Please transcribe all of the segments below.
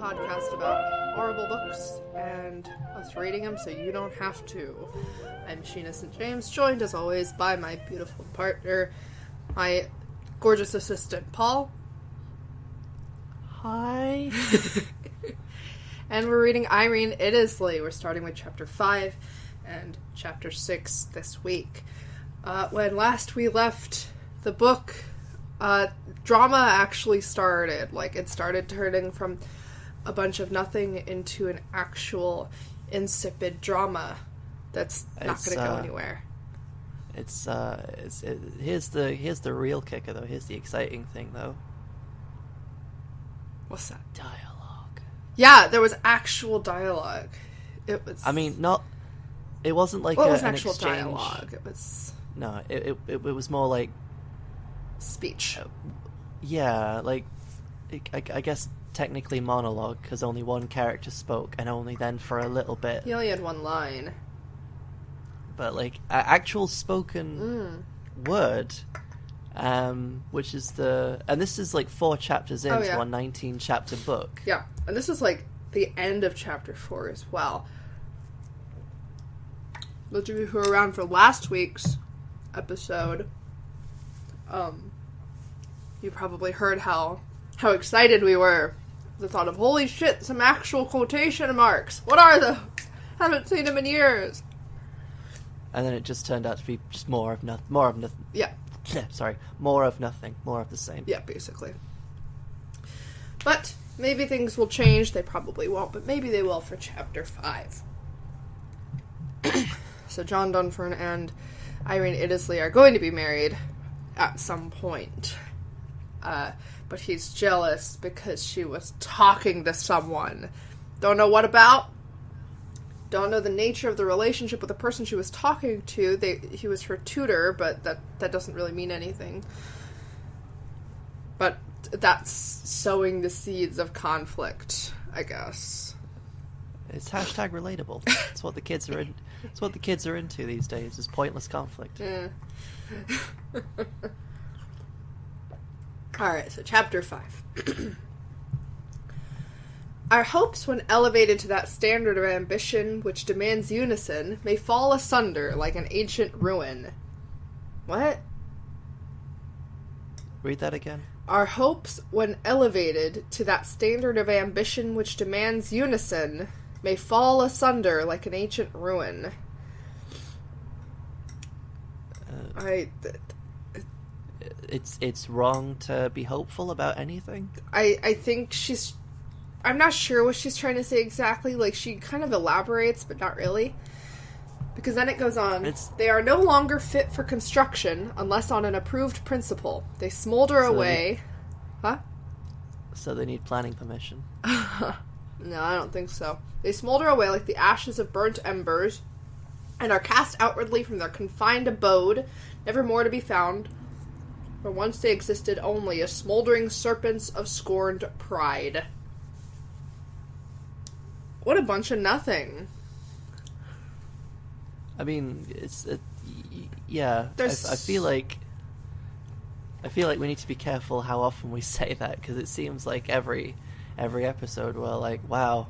podcast about horrible books and us reading them so you don't have to. I'm Sheena St. James, joined as always by my beautiful partner, my gorgeous assistant, Paul. Hi. And we're reading Irene Iddesleigh. We're starting with chapter 5 and chapter 6 this week. When last we left the book, drama actually started. It started turning from a bunch of nothing into an actual insipid drama that's not going to go anywhere. Here's the real kicker, though. Here's the exciting thing, though. What's that? Dialogue. Yeah, there was actual dialogue. It was. I mean, not. It wasn't like it was an actual exchange. Dialogue. It was. No, it was more like speech. Yeah, I guess technically monologue, because only one character spoke, and only then for a little bit. He only had one line. But actual spoken word, which is and this is 4 chapters into a 19-chapter book. Yeah, and this is the end of chapter 4 as well. Those of you who were around for last week's episode, you probably heard how excited we were. The thought of, holy shit, some actual quotation marks. What are those? Haven't seen them in years. And then it just turned out to be just more of nothing. Yeah. Sorry, more of nothing. More of the same. Yeah, basically. But maybe things will change. They probably won't, but maybe they will for chapter 5. So John Dunfern and Irene Iddesleigh are going to be married at some point. But he's jealous because she was talking to someone. Don't know what about. Don't know the nature of the relationship with the person she was talking to. He was her tutor, but that doesn't really mean anything. But that's sowing the seeds of conflict, I guess. It's hashtag relatable. It's what the kids are in. It's what the kids are into these days. Is pointless conflict. Yeah. All right. So chapter 5. Our hopes, when elevated to that standard of ambition which demands unison, may fall asunder like an ancient ruin. What? Read that again. Our hopes, when elevated to that standard of ambition which demands unison, may fall asunder like an ancient ruin. It's wrong to be hopeful about anything. I think I'm not sure what she's trying to say exactly. She kind of elaborates, but not really. Because then it goes on. They are no longer fit for construction unless on an approved principle. They smolder away. Huh? So they need planning permission. No, I don't think so. They smolder away like the ashes of burnt embers, and are cast outwardly from their confined abode, never more to be found, where once they existed only as smoldering serpents of scorned pride. What a bunch of nothing. I mean, yeah. I feel like we need to be careful how often we say that, because it seems like every episode we're wow,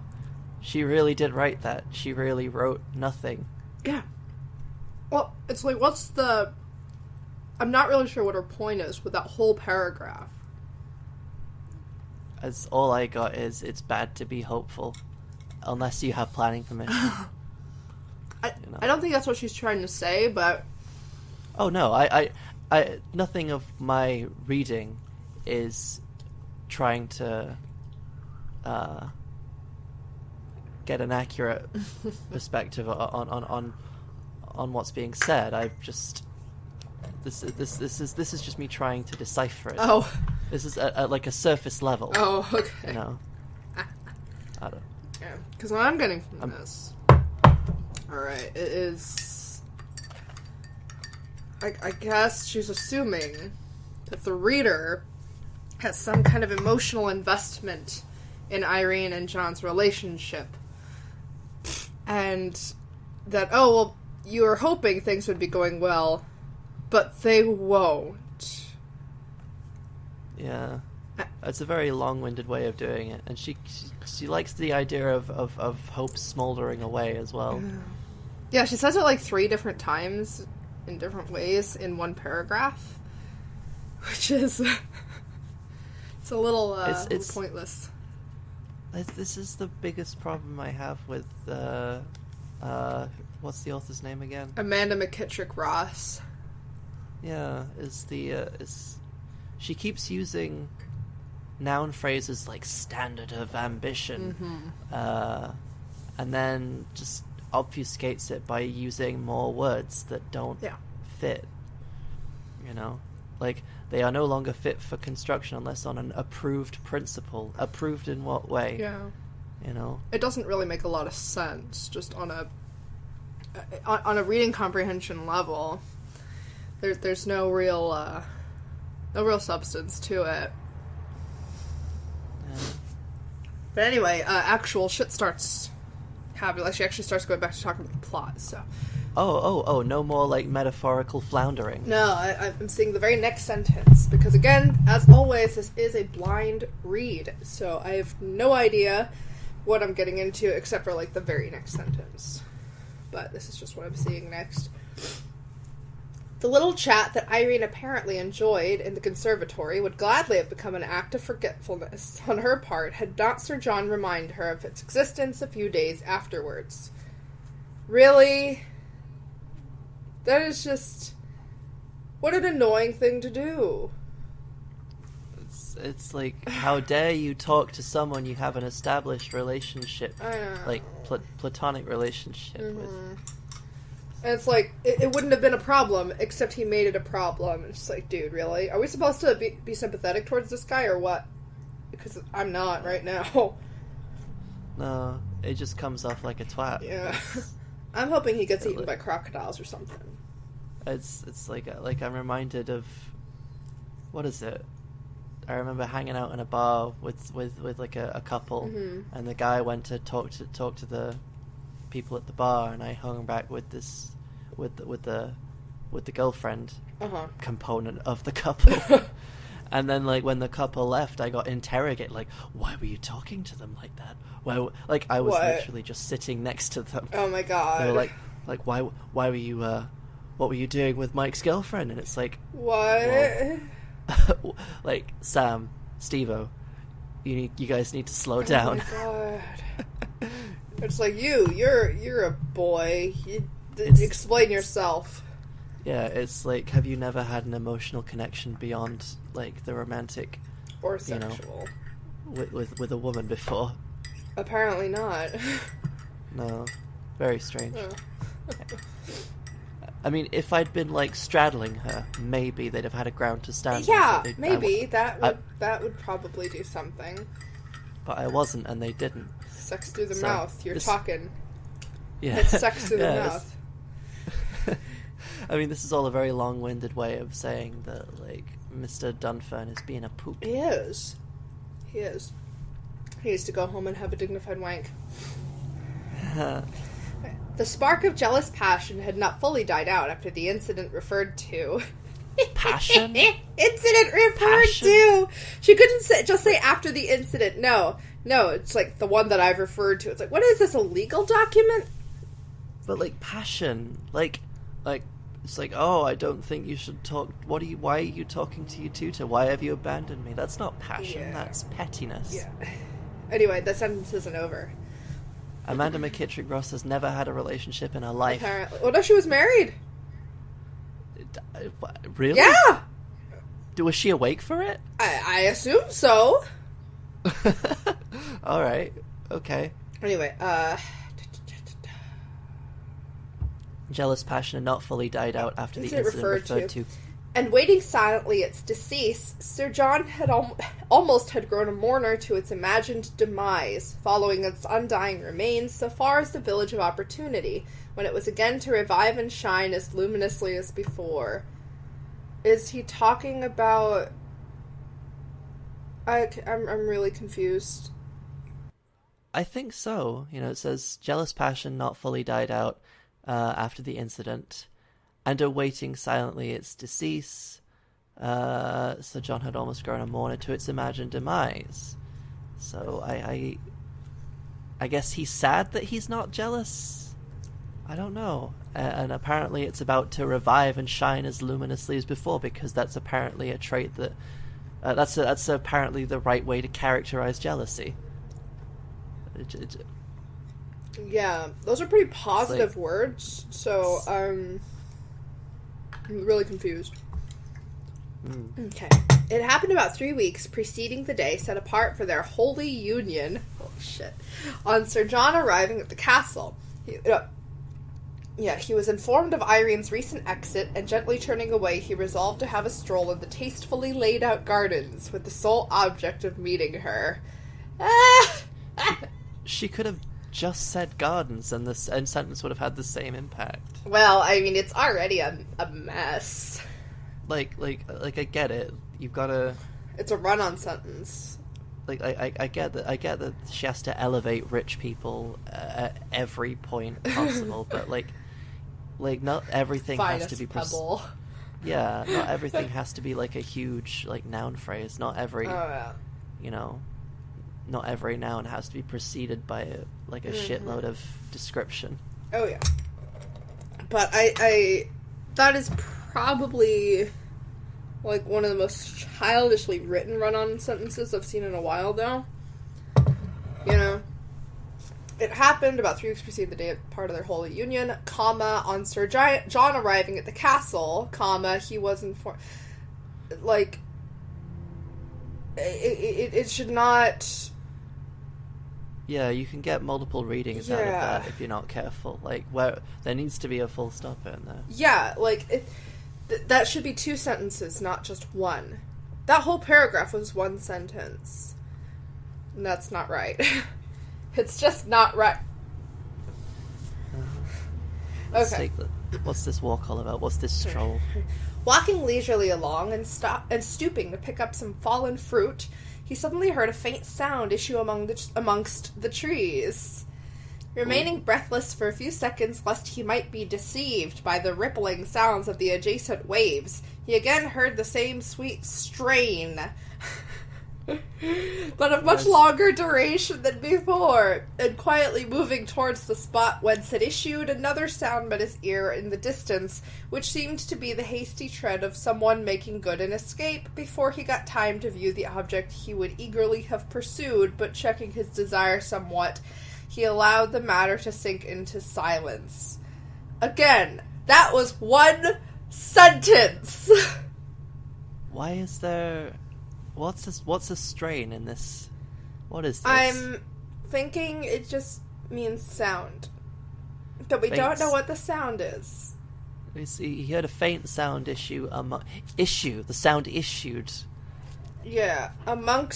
she really did write that. She really wrote nothing. Yeah. Well, it's what's the... I'm not really sure what her point is with that whole paragraph. As all I got is, it's bad to be hopeful. Unless you have planning permission. I don't think that's what she's trying to say, but... Oh, no. I nothing of my reading is trying to get an accurate perspective on what's being said. I've just... This is just me trying to decipher it. Oh. This is a surface level. Oh, okay. You know? I don't... Yeah, because what I'm getting from this... Alright, it is... I guess she's assuming that the reader has some kind of emotional investment in Irene and John's relationship. And that, you were hoping things would be going well, but they won't. Yeah. It's a very long-winded way of doing it, and she likes the idea of hope smoldering away as well. Yeah, she says it like 3 different times in different ways in one paragraph, which is it's a little it's pointless. This is the biggest problem I have with what's the author's name again? Amanda McKittrick Ross. Yeah, she keeps using noun phrases like standard of ambition, and then just obfuscates it by using more words that don't fit. You know, like they are no longer fit for construction unless on an approved principle. Approved in what way? Yeah. You know, it doesn't really make a lot of sense. Just on a reading comprehension level, there's no real substance to it. Yeah. But anyway, actual shit starts happening. Like, she actually starts going back to talking about the plot, so... Oh, no more, like, metaphorical floundering. No, I'm seeing the very next sentence, because again, as always, this is a blind read, so I have no idea what I'm getting into, except for, like, the very next sentence. But this is just what I'm seeing next. The little chat that Irene apparently enjoyed in the conservatory would gladly have become an act of forgetfulness on her part had not Sir John reminded her of its existence a few days afterwards. Really? That is just... what an annoying thing to do. It's like, how dare you talk to someone you have an established relationship, like platonic relationship with. And it's like, it wouldn't have been a problem, except he made it a problem. It's just like, dude, really? Are we supposed to be sympathetic towards this guy, or what? Because I'm not right now. No, it just comes off like a twat. Yeah. I'm hoping he gets eaten by crocodiles or something. It's like I'm reminded of... what is it? I remember hanging out in a bar with like a couple, and the guy went to talk to the people at the bar, and I hung back with the girlfriend component of the couple. And then, like, when the couple left, I got interrogated, like, why were you talking to them like that? Why, like, I was literally just sitting next to them. Oh my god. They were like, why were you, what were you doing with Mike's girlfriend? And it's like, what? Well, like, Sam, Steve-O, you guys need to slow down. Oh my god. It's like, you're a boy. Explain yourself. Yeah, it's like, have you never had an emotional connection beyond, like, the romantic... or sexual. With a woman before? Apparently not. No. Very strange. I mean, if I'd been, like, straddling her, maybe they'd have had a ground to stand on. Yeah, maybe. That would probably do something. But I wasn't, and they didn't. Sex through the mouth. You're talking. Yeah. It's sex through the mouth. I mean, this is all a very long-winded way of saying that, like, Mr. Dunfern is being a poop. He is. He needs to go home and have a dignified wank. The spark of jealous passion had not fully died out after the incident referred to. Passion? Incident referred to! She couldn't just say after the incident. No, it's like the one that I've referred to. It's like, what is this, a legal document? But, like, passion. Like... It's like, oh, I don't think you should talk... why are you talking to your tutor? Why have you abandoned me? That's not passion, that's pettiness. Yeah. Anyway, the sentence isn't over. Amanda McKittrick Ross has never had a relationship in her life. Apparently. Well, no, she was married. Really? Yeah! Was she awake for it? I assume so. Alright, okay. Anyway, Jealous passion had not fully died out after the incident referred to. And waiting silently its decease, Sir John had almost had grown a mourner to its imagined demise, following its undying remains so far as the Village of Opportunity, when it was again to revive and shine as luminously as before. Is he talking about... I'm really confused. I think so. You know, it says, jealous passion not fully died out after the incident, and awaiting silently its decease. So John had almost grown a mourner to its imagined demise. So I guess he's sad that he's not jealous. I don't know. And apparently it's about to revive and shine as luminously as before, because that's apparently a trait that... that's apparently the right way to characterize jealousy. Yeah, those are pretty positive words, so I'm really confused. Okay. It happened about 3 weeks preceding the day set apart for their holy union, on Sir John arriving at the castle. He was informed of Irene's recent exit, and gently turning away, he resolved to have a stroll in the tastefully laid-out gardens, with the sole object of meeting her. She could have just said gardens, and the sentence would have had the same impact. Well, I mean, it's already a mess. Like, I get it. You've got to... It's a run-on sentence. Like, I get that she has to elevate rich people at every point possible, but, like, not everything has to be... pebble. Yeah, not everything has to be, like, a huge, like, noun phrase. Not every... Not every noun has to be preceded by, a shitload of description. Oh, yeah. But I that is probably, like, one of the most childishly written run-on sentences I've seen in a while, though. You know? It happened about 3 weeks preceding the day part of their holy union, on Sir John arriving at the castle, he was informed... Like, it should not... Yeah, you can get multiple readings out of that if you're not careful. Like, where there needs to be a full stop in there. Yeah, like, that should be 2 sentences, not just one. That whole paragraph was 1 sentence. And that's not right. It's just not right. Okay. What's this walk all about? What's this stroll? Walking leisurely along and stooping to pick up some fallen fruit, he suddenly heard a faint sound issue amongst the trees. Remaining breathless for a few seconds lest he might be deceived by the rippling sounds of the adjacent waves, he again heard the same sweet strain, but of much longer duration than before, and quietly moving towards the spot whence it issued, another sound met his ear in the distance, which seemed to be the hasty tread of someone making good an escape before he got time to view the object he would eagerly have pursued, but checking his desire somewhat, he allowed the matter to sink into silence. Again, that was 1 sentence! Why is there... What's a strain in this? What is this? I'm thinking it just means sound. But we don't know what the sound is. He heard a faint sound issue. The sound issued. Yeah, among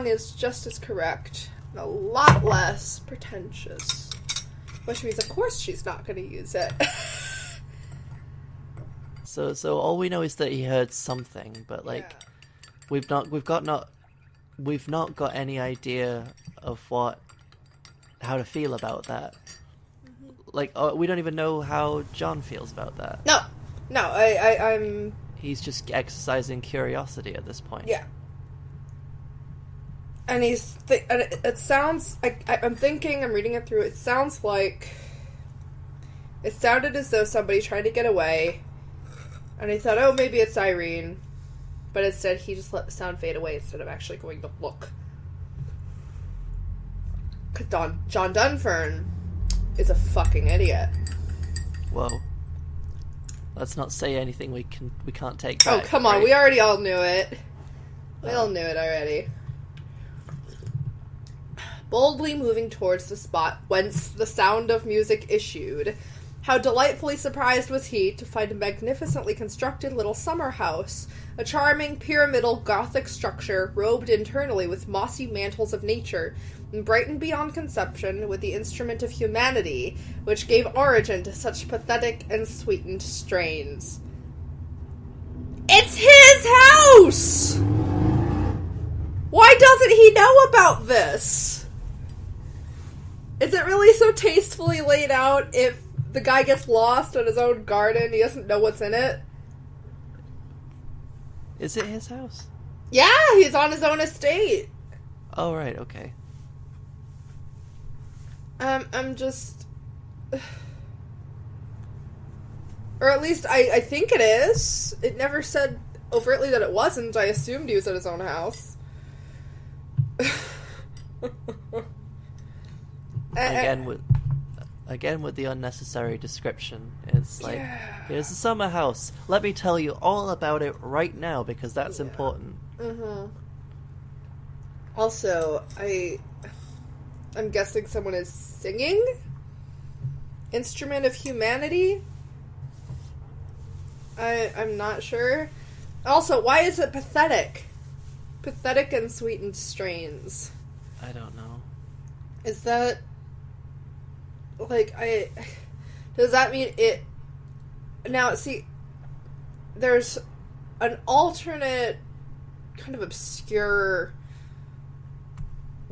is just as correct. And a lot less pretentious. Which means, of course, she's not going to use it. So all we know is that he heard something, but, like... Yeah. We've not got any idea of how to feel about that. Mm-hmm. Like, we don't even know how John feels about that. No, I'm... He's just exercising curiosity at this point. Yeah. And it sounds... I'm reading it through, it sounds like... It sounded as though somebody tried to get away, and he thought, oh, maybe it's Irene. But instead, he just let the sound fade away instead of actually going to look. John Dunfern is a fucking idiot. Whoa. Let's not say anything we can't take back. Oh, come on. Right? We already all knew it. We all knew it already. Boldly moving towards the spot whence the sound of music issued, how delightfully surprised was he to find a magnificently constructed little summer house, a charming pyramidal Gothic structure robed internally with mossy mantles of nature, and brightened beyond conception with the instrument of humanity, which gave origin to such pathetic and sweetened strains. It's his house! Why doesn't he know about this? Is it really so tastefully laid out if the guy gets lost in his own garden, he doesn't know what's in it? Is it his house? Yeah, he's on his own estate. Oh, right, okay. I'm just... Or at least I think it is. It never said overtly that it wasn't. I assumed he was at his own house. Again with the unnecessary description. It's like, here's the summer house. Let me tell you all about it right now, because that's important. Mm-hmm. Also, I'm guessing someone is singing? Instrument of Humanity? I'm not sure. Also, why is it pathetic? Pathetic and sweetened strains. I don't know. Is that... Like, does that mean it... Now, see, there's an alternate, kind of obscure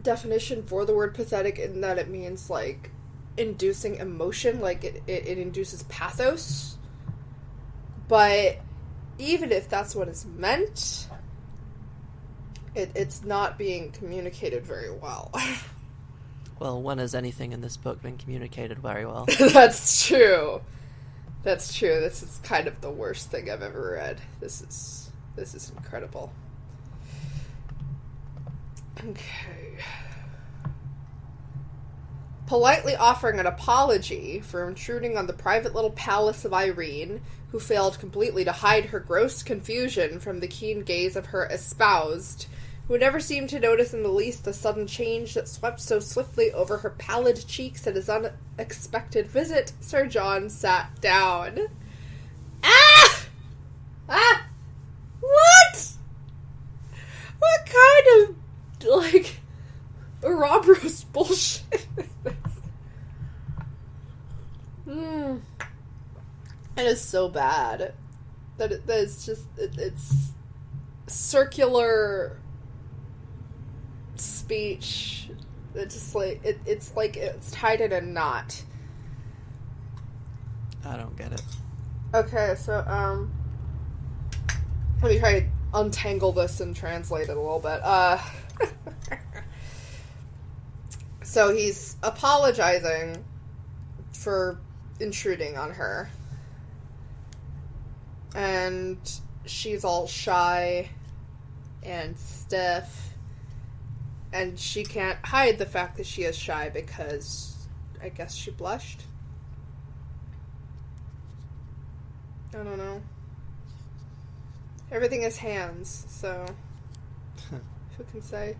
definition for the word pathetic in that it means, like, inducing emotion, like, it induces pathos. But even if that's what is meant, it's not being communicated very well. Well, when has anything in this book been communicated very well? That's true. That's true. This is kind of the worst thing I've ever read. This is incredible. Okay. Politely offering an apology for intruding on the private little palace of Irene, who failed completely to hide her gross confusion from the keen gaze of her espoused, who never seemed to notice in the least the sudden change that swept so swiftly over her pallid cheeks at his unexpected visit, Sir John sat down. Ah! Ah! What? What kind of, like, Ouroboros bullshit is this? It is so bad that it's just it's circular speech. It's just like it's tied in a knot. I don't get it. Okay, so let me try to untangle this and translate it a little bit. So he's apologizing for intruding on her. And she's all shy and stiff. And she can't hide the fact that she is shy because I guess she blushed. I don't know. Everything is hands, so who can say?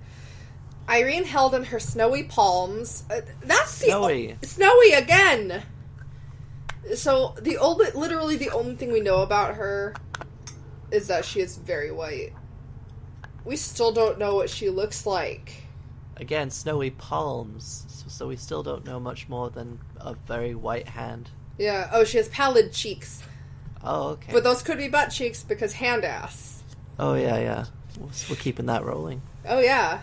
Irene held in her snowy palms. That's the snowy again. So literally the only thing we know about her is that she is very white. We still don't know what she looks like. Again, snowy palms. So we still don't know much more than a very white hand. Yeah. Oh, she has pallid cheeks. Oh, okay. But those could be butt cheeks because hand ass. Oh, yeah. We're keeping that rolling. Oh, yeah.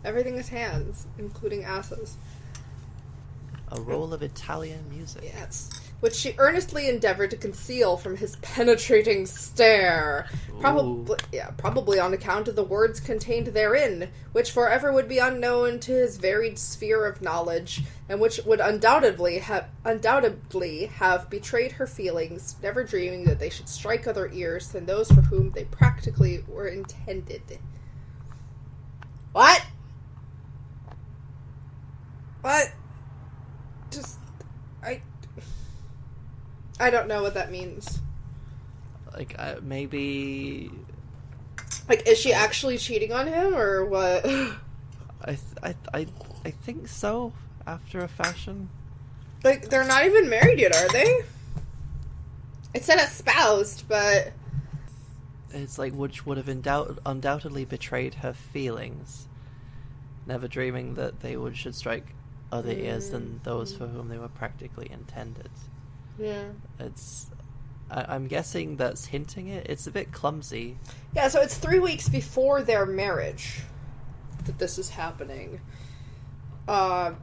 Everything is hands, including asses. A roll of Italian music. Yes. Which she earnestly endeavored to conceal from his penetrating stare. Probably on account of the words contained therein, which forever would be unknown to his varied sphere of knowledge, and which would undoubtedly have betrayed her feelings, never dreaming that they should strike other ears than those for whom they practically were intended. What? What? I don't know what that means. Like, maybe... Like, is she actually cheating on him, or what? I think so, after a fashion. Like, they're not even married yet, are they? It said espoused, but... It's like, which would have undoubtedly betrayed her feelings, never dreaming that they should strike other ears than those for whom they were practically intended. Yeah. I'm guessing that's hinting it. It's a bit clumsy. Yeah, so it's 3 weeks before their marriage that this is happening. So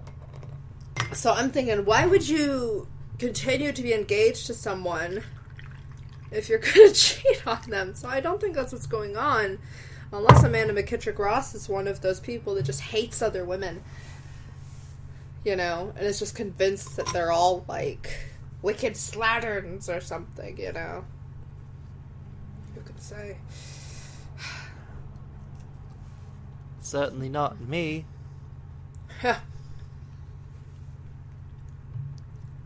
I'm thinking, why would you continue to be engaged to someone, 3 weeks before their marriage? So I'm thinking, why would you continue to be engaged to someone 3 weeks before their marriage? So I'm thinking, why would you continue to be engaged to someone 3 weeks before their marriage? So I'm thinking, why would you continue to be engaged to someone if you're gonna cheat on them. So I don't think that's what's going on. Unless Amanda McKittrick Ross is one of those people that just hates other women. You know? And is just convinced that they're all, like, wicked slatterns or something, you know? Who could say? Certainly not me.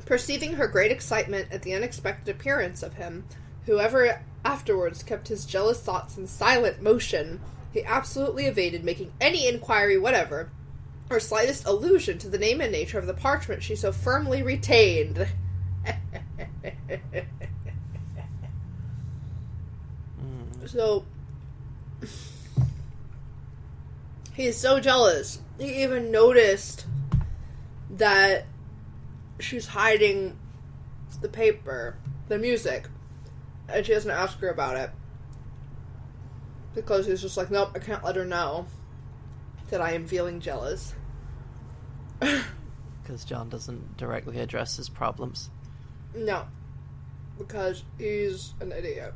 Perceiving her great excitement at the unexpected appearance of him, whoever afterwards kept his jealous thoughts in silent motion, he absolutely evaded making any inquiry whatever, or slightest allusion to the name and nature of the parchment she so firmly retained. So, he's so jealous. He even noticed that she's hiding the paper, the music, and she doesn't ask her about it. Because he's just like, nope, I can't let her know that I am feeling jealous. Because John doesn't directly address his problems. No. Because he's an idiot.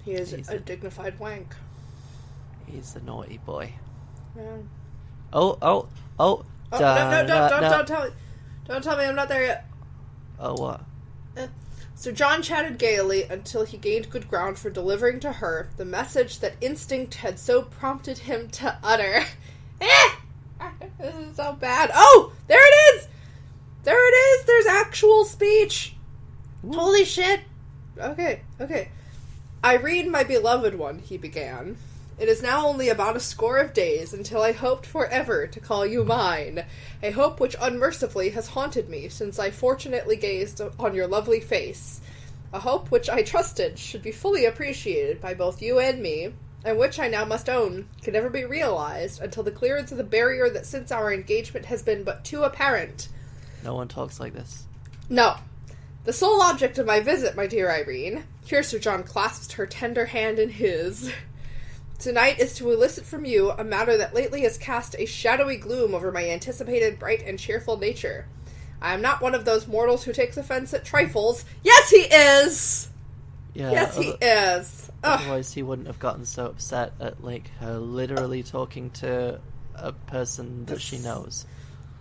He is a dignified wank. He's a naughty boy. Yeah. Oh. Oh, no, don't tell me. Don't tell me I'm not there yet. Oh, what? So John chatted gaily until he gained good ground for delivering to her the message that instinct had so prompted him to utter. This is so bad. Oh! There it is! There it is! There's actual speech! Ooh. Holy shit! Okay. Irene, my beloved one, he began. It is now only about a score of days until I hoped forever to call you mine, a hope which unmercifully has haunted me since I fortunately gazed on your lovely face, a hope which I trusted should be fully appreciated by both you and me, and which I now must own can never be realized until the clearance of the barrier that since our engagement has been but too apparent. No one talks like this. No. The sole object of my visit, my dear Irene, here Sir John clasped her tender hand in his, tonight is to elicit from you a matter that lately has cast a shadowy gloom over my anticipated bright and cheerful nature. I am not one of those mortals who takes offense at trifles. Yes, he is! Yeah, yes, he is. Otherwise, he wouldn't have gotten so upset at, like, her literally talking to a person that she knows.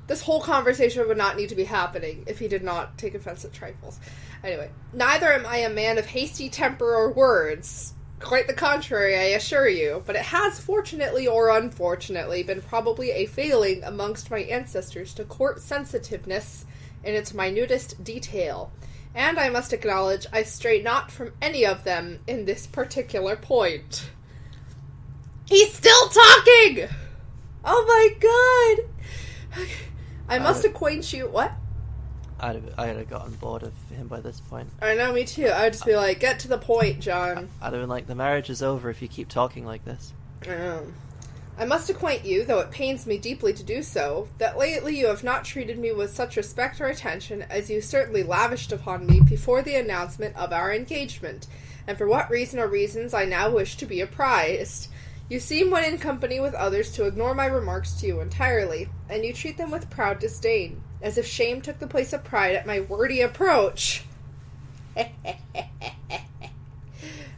This whole conversation would not need to be happening if he did not take offense at trifles. Anyway, neither am I a man of hasty temper or words. Quite the contrary, I assure you, but it has fortunately or unfortunately been probably a failing amongst my ancestors to court sensitiveness in its minutest detail, and I must acknowledge I stray not from any of them in this particular point. He's still talking! Oh my god! I must acquaint you... What? I'd have gotten bored of him by this point. I know, me too. I'd just be like, get to the point, John. I'd have been like, the marriage is over if you keep talking like this. I must acquaint you, though it pains me deeply to do so, that lately you have not treated me with such respect or attention as you certainly lavished upon me before the announcement of our engagement, and for what reason or reasons I now wish to be apprised. You seem, when in company with others, to ignore my remarks to you entirely, and you treat them with proud disdain, as if shame took the place of pride at my wordy approach.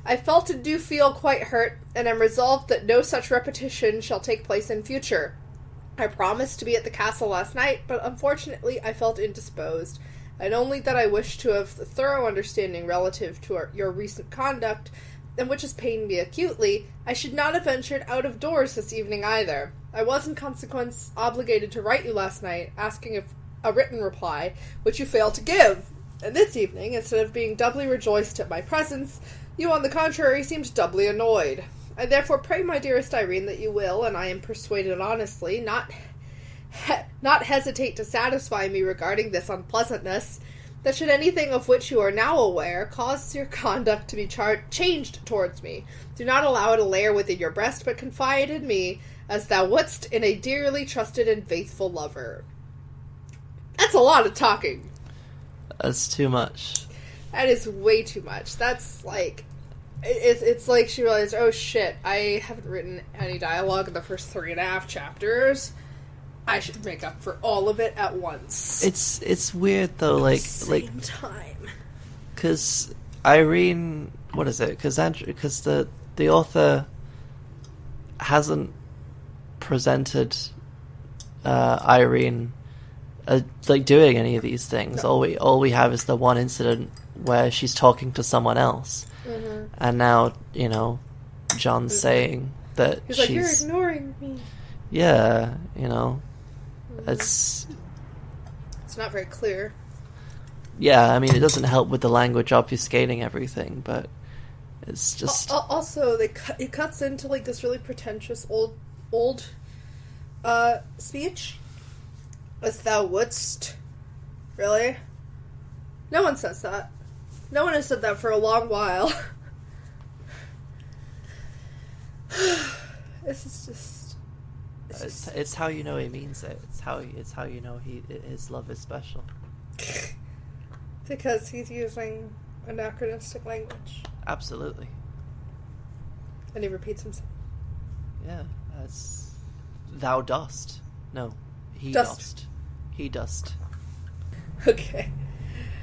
I felt and do feel quite hurt, and am resolved that no such repetition shall take place in future. I promised to be at the castle last night, but unfortunately I felt indisposed, and only that I wished to have a thorough understanding relative to your recent conduct, and which has pained me acutely, I should not have ventured out of doors this evening either. I was in consequence obligated to write you last night, asking if a written reply, which you failed to give. And this evening, instead of being doubly rejoiced at my presence, you on the contrary seemed doubly annoyed. I therefore pray, my dearest Irene, that you will, and I am persuaded honestly, not hesitate to satisfy me regarding this unpleasantness, that should anything of which you are now aware cause your conduct to be changed towards me, do not allow it a lair within your breast, but confide in me, as thou wouldst in a dearly trusted and faithful lover. That's a lot of talking. That's too much. That is way too much. That's like... It's like she realized, oh shit, I haven't written any dialogue in the first 3.5 chapters. I should make up for all of it at once. It's weird though, like same time. because Irene, what is it? Because the author hasn't presented Irene like doing any of these things. No. All we have is the one incident where she's talking to someone else, and now John's saying that he's like, "You're ignoring me." Yeah, it's not very clear. Yeah, I mean, it doesn't help with the language obfuscating everything, but it's just... Also, it cuts into, like, this really pretentious old speech. As thou wouldst. Really? No one says that. No one has said that for a long while. This is just... It's how you know he means it. It's how you know his love is special. Because he's using anachronistic language. Absolutely. And he repeats himself. Yeah, that's... Thou dost. No, he dost. He dost. Okay.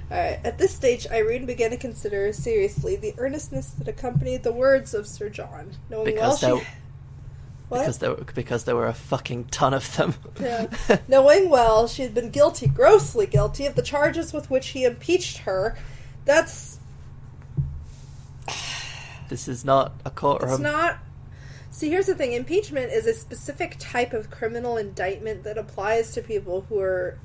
Alright, at this stage, Irene began to consider seriously the earnestness that accompanied the words of Sir John. Because there were a fucking ton of them. Yeah. Knowing well she had been guilty, grossly guilty, of the charges with which he impeached her, that's... This is not a courtroom. It's not... See, here's the thing. Impeachment is a specific type of criminal indictment that applies to people who are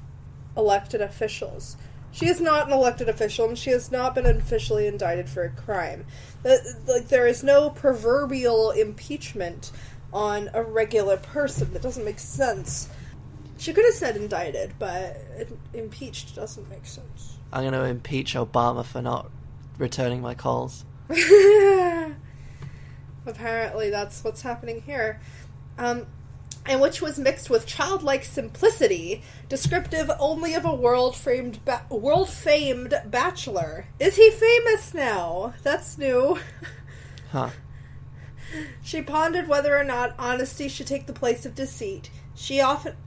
elected officials. She is not an elected official, and she has not been officially indicted for a crime. Like, there is no proverbial impeachment on a regular person. That doesn't make sense. She could have said indicted, but impeached doesn't make sense. I'm going to impeach Obama for not returning my calls. Apparently that's what's happening here. And which was mixed with childlike simplicity, descriptive only of a world-famed bachelor. Is he famous now? That's new. Huh. She pondered whether or not honesty should take the place of deceit. She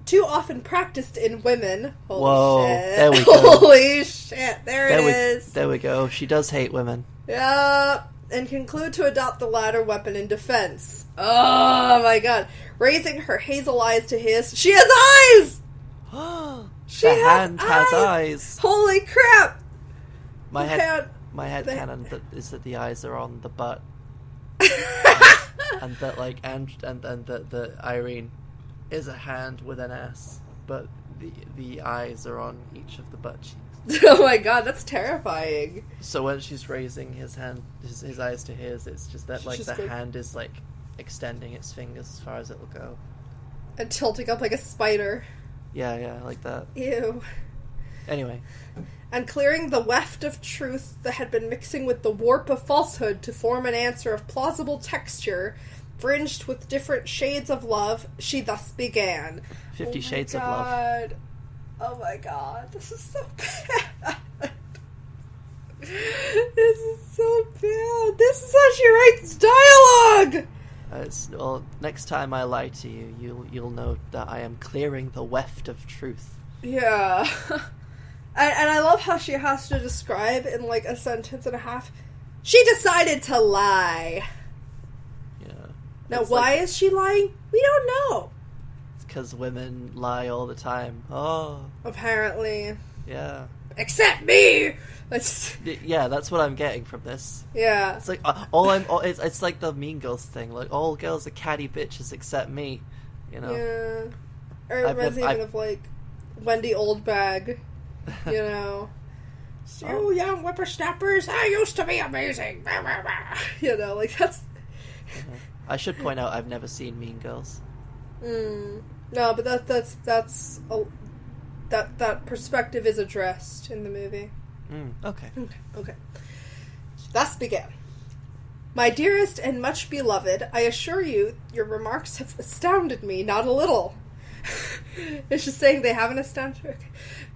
too often practiced in women. Holy shit. There we go. Holy shit, there it is. There we go. She does hate women. Yeah. And conclude to adopt the latter weapon in defense. Oh my god. Raising her hazel eyes to his. She has eyes! The hand has eyes. Holy crap! My head canon is that the eyes are on the butt. And that that Irene is a hand with an S, but the eyes are on each of the butt cheeks. Oh my god, that's terrifying. So when she's raising his eyes to his, it's just that hand is like extending its fingers as far as it will go. And tilting up like a spider. Yeah, like that. Ew. Anyway. And clearing the weft of truth that had been mixing with the warp of falsehood to form an answer of plausible texture, fringed with different shades of love, she thus began. 50 Shades of Love. Oh my god, this is so bad. This is so bad. This is how she writes dialogue! Well, next time I lie to you, you'll know that I am clearing the weft of truth. Yeah. And I love how she has to describe in like a sentence and a half, she decided to lie. Yeah. Now, why is she lying? We don't know. It's because women lie all the time. Oh. Apparently. Yeah. Except me! Yeah, that's what I'm getting from this. Yeah. It's like, it's like the Mean Girls thing. Like, all girls are catty bitches except me. Yeah. Or it reminds me of like Wendy Oldbag. You young whippersnappers, I used to be amazing. Like that's... I should point out I've never seen Mean Girls. No, but that perspective is addressed in the movie. Okay. Thus began. My dearest and much beloved, I assure you, your remarks have astounded me not a little. It's just saying they haven't astounded her.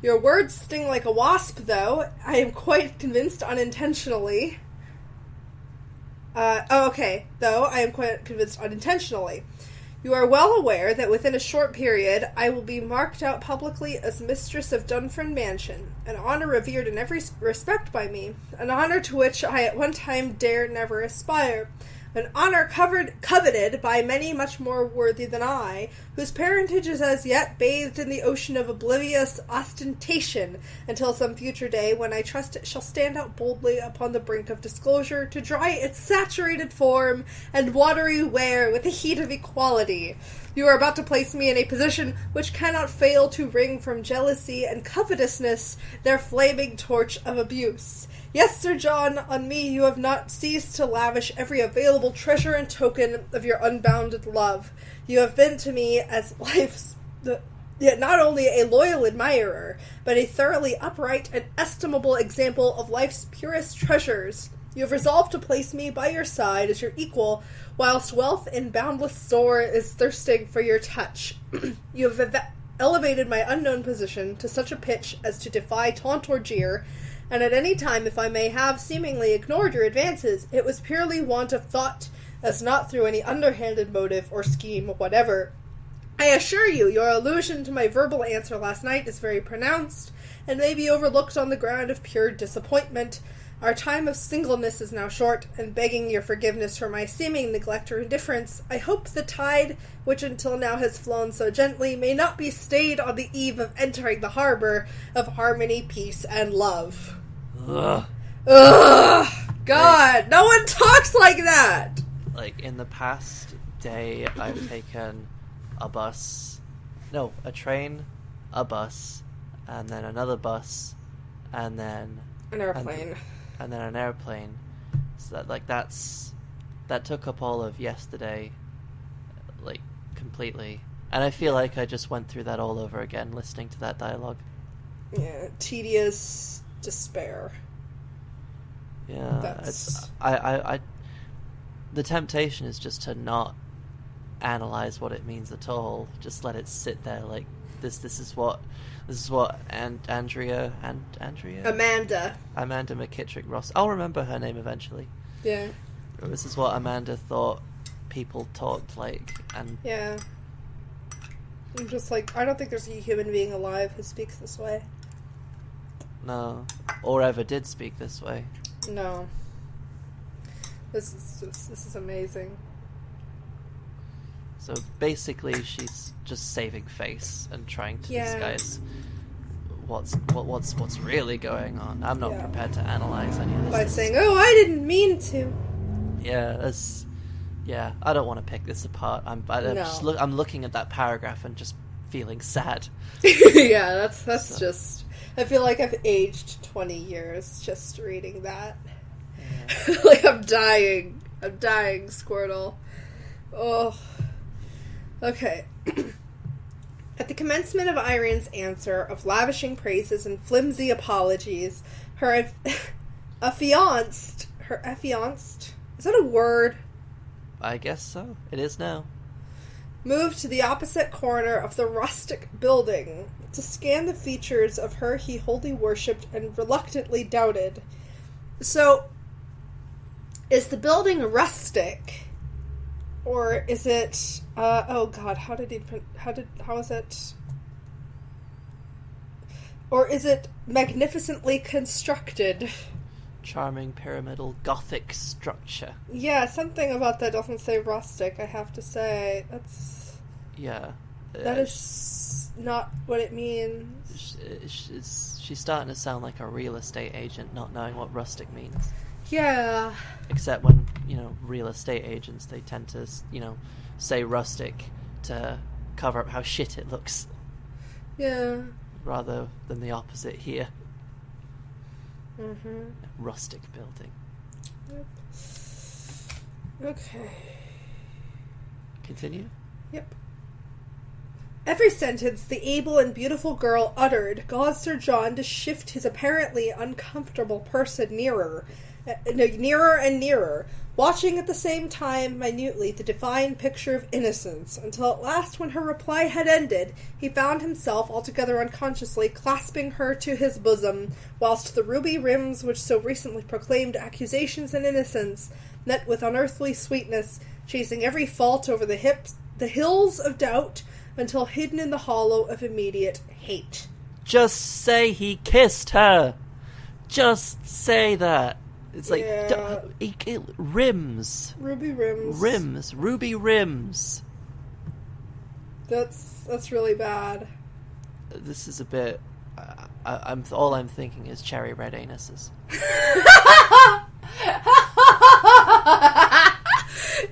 Your words sting like a wasp, though. I am quite convinced unintentionally. Though I am quite convinced unintentionally. You are well aware that within a short period I will be marked out publicly as mistress of Dunfern Mansion, an honour revered in every respect by me, an honour to which I at one time dare never aspire, an honour coveted by many much more worthy than I, whose parentage is as yet bathed in the ocean of oblivious ostentation, until some future day when I trust it shall stand out boldly upon the brink of disclosure, to dry its saturated form and watery wear with the heat of equality. You are about to place me in a position which cannot fail to wring from jealousy and covetousness their flaming torch of abuse. Yes, Sir John, on me you have not ceased to lavish every available treasure and token of your unbounded love. You have been to me as life's... yet not only a loyal admirer, but a thoroughly upright and estimable example of life's purest treasures. You have resolved to place me by your side as your equal, whilst wealth in boundless store is thirsting for your touch. You have elevated my unknown position to such a pitch as to defy taunt or jeer, and at any time, if I may have seemingly ignored your advances, it was purely want of thought, as not through any underhanded motive or scheme whatever. I assure you, your allusion to my verbal answer last night is very pronounced, and may be overlooked on the ground of pure disappointment. Our time of singleness is now short, and begging your forgiveness for my seeming neglect or indifference, I hope the tide, which until now has flown so gently, may not be stayed on the eve of entering the harbor of harmony, peace, and love. Ugh. Ugh! God, no one talks like that! Like, in the past day, I've taken a train, a bus, and then another bus, and then... An airplane. And then an airplane. So that took up all of yesterday, like, completely. And I feel like I just went through that all over again, listening to that dialogue. Yeah, tedious despair. Yeah, I the temptation is just to not analyze what it means at all. Just let it sit there. Like this is what Amanda McKittrick Ross. I'll remember her name eventually. Yeah. This is what Amanda thought people talked like, and yeah. I'm just like, I don't think there's a human being alive who speaks this way. No, or ever did speak this way. No. This is amazing. So basically, she's just saving face and trying to disguise what's really going on. I'm not prepared to analyze any of this. By saying, "Oh, I didn't mean to." Yeah, I don't want to pick this apart. I'm looking at that paragraph and just feeling sad. Yeah, that's just. I feel like I've aged 20 years just reading that. Yeah. Like, I'm dying, Squirtle. Oh. Okay. At the commencement of Irene's answer of lavishing praises and flimsy apologies, her affianced, is that a word? I guess so. It is now. Moved to the opposite corner of the rustic building to scan the features of her he wholly worshipped and reluctantly doubted. So, is the building rustic? Or is it, how is it? Or is it magnificently constructed? Charming pyramidal Gothic structure. Yeah, something about that doesn't say rustic, I have to say. Yeah. That is not what it means. She's starting to sound like a real estate agent, not knowing what rustic means. Yeah. Except when, real estate agents, they tend to, say rustic to cover up how shit it looks. Yeah. Rather than the opposite here. Mm-hmm. Rustic building. Yep. Okay. Continue? Yep. Every sentence the able and beautiful girl uttered caused Sir John to shift his apparently uncomfortable person nearer and nearer, watching at the same time minutely the divine picture of innocence, until at last, when her reply had ended, he found himself altogether unconsciously clasping her to his bosom, whilst the ruby rims which so recently proclaimed accusations and innocence met with unearthly sweetness, chasing every fault over the the hills of doubt until hidden in the hollow of immediate hate. Just say he kissed her. Just say that. It's like rims. Ruby rims. Rims. Ruby rims. That's really bad. This is a bit. I'm all I'm thinking is cherry red anuses.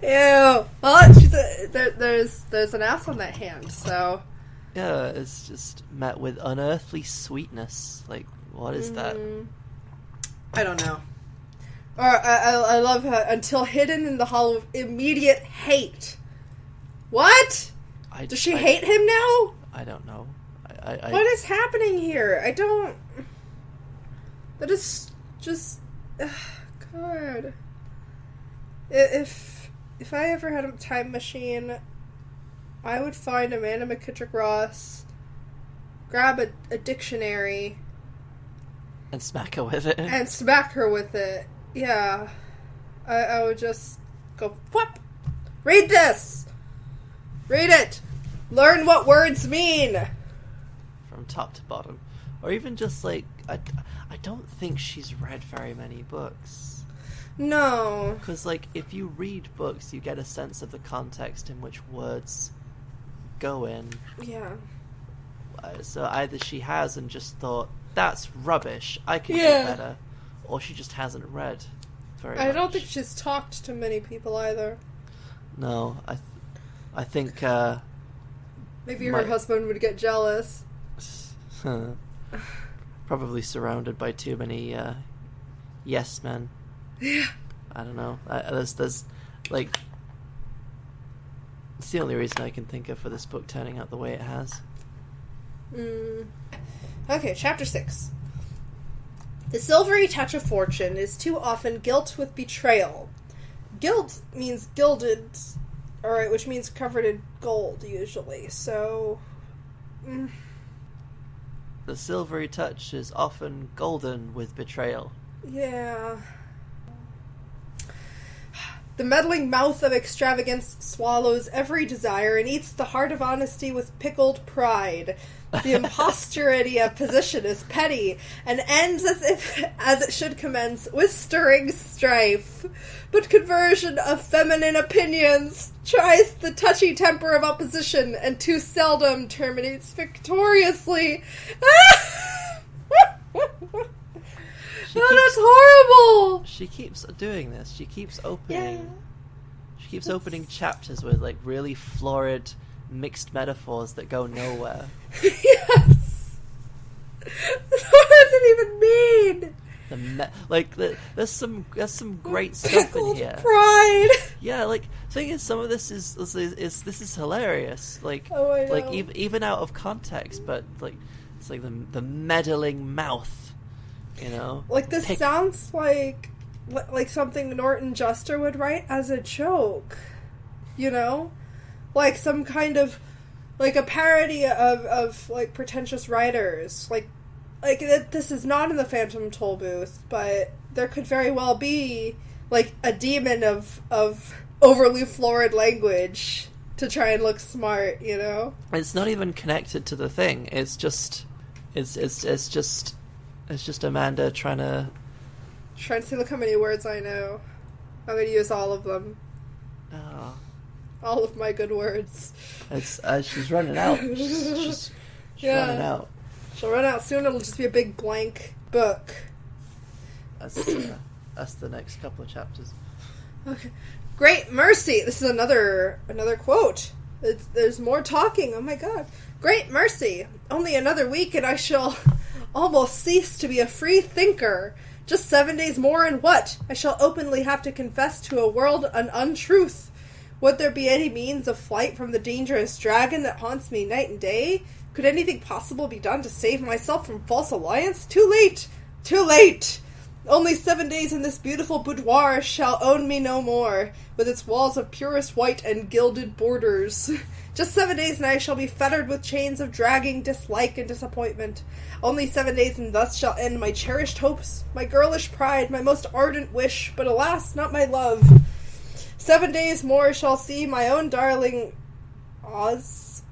Ew. Well, there's an ass on that hand, so. Yeah, it's just met with unearthly sweetness. Like, what is that? I don't know. Or I love how until hidden in the hollow of immediate hate. What? Does she hate him now? I don't know. What is happening here? I don't. That is just. God. If I ever had a time machine, I would find Amanda McKittrick Ross, grab a dictionary, and smack her with it. And smack her with it. Yeah. I would just go, whoop! Read this! Read it! Learn what words mean! From top to bottom. Or even just like, I don't think she's read very many books. No. Because, like, if you read books, you get a sense of the context in which words go in. Yeah. So either she has and just thought, that's rubbish, I can do better. Or she just hasn't read very much. I don't think she's talked to many people either. No, I think, maybe her husband would get jealous. Probably surrounded by too many, yes men. Yeah. I don't know. There's, like... It's the only reason I can think of for this book turning out the way it has. Okay, chapter 6. The silvery touch of fortune is too often gilt with betrayal. Gilt means gilded, alright, which means covered in gold, usually, so... The silvery touch is often golden with betrayal. Yeah. The meddling mouth of extravagance swallows every desire and eats the heart of honesty with pickled pride. The imposturity of position is petty, and ends as it should commence, with stirring strife. But conversion of feminine opinions tries the touchy temper of opposition, and too seldom terminates victoriously. That's horrible! She keeps doing this. She keeps opening... Yeah. She keeps opening chapters with, like, really florid, mixed metaphors that go nowhere. Yes! What does it even mean? There's some great stuff in here. Pride. Yeah, like, the thing is, some of this is hilarious. Like, oh, I know. Like even out of context, but like it's like the meddling mouth, you know. Like this sounds like something Norton Juster would write as a joke, you know, like some kind of like a parody of like pretentious writers, like this is not in the Phantom Toll Booth, but there could very well be like a demon of overly florid language to try and look smart, you know. It's not even connected to the thing. It's just Amanda trying to say, look how many words I know. I'm going to use all of them. Oh. All of my good words. It's she's running out. She's running out. She'll run out soon. It'll just be a big blank book. That's the next couple of chapters. Okay. Great mercy. This is another quote. There's more talking. Oh my god. Great mercy. Only another week and I shall almost cease to be a free thinker. Just 7 days more and what? I shall openly have to confess to a world an untruth. Would there be any means of flight from the dangerous dragon that haunts me night and day? Could anything possible be done to save myself from false alliance? Too late! Too late! Only 7 days in this beautiful boudoir shall own me no more, with its walls of purest white and gilded borders. Just 7 days and I shall be fettered with chains of dragging dislike and disappointment. Only 7 days and thus shall end my cherished hopes, my girlish pride, my most ardent wish, but alas, not my love. 7 days more shall see my own darling OS?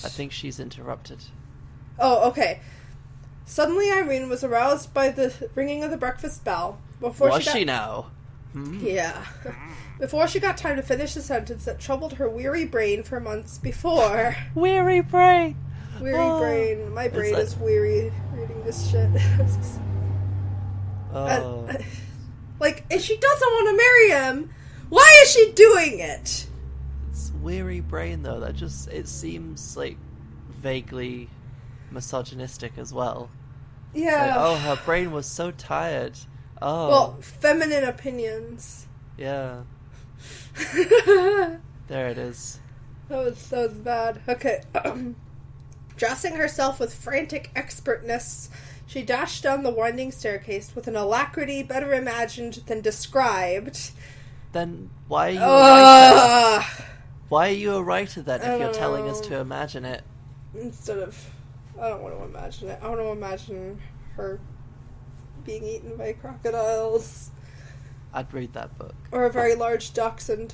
I think she's interrupted. Oh, okay. Suddenly Irene was aroused by the ringing of the breakfast bell. Was she now? Yeah. Before she got time to finish the sentence that troubled her weary brain for months before. Weary brain! Weary brain. My brain is weary reading this shit. If she doesn't want to marry him, why is she doing it? It's weary brain, though. It seems, vaguely misogynistic as well. Yeah. Her brain was so tired. Oh. Well, feminine opinions. Yeah. There it is. That was bad. Okay. Dressing herself with frantic expertness, she dashed down the winding staircase with an alacrity better imagined than described. Then why are you a writer? Why are you a writer then if you're telling us to imagine it? Instead of... I don't want to imagine it. I want to imagine her being eaten by crocodiles. I'd read that book. Or a very large dachshund.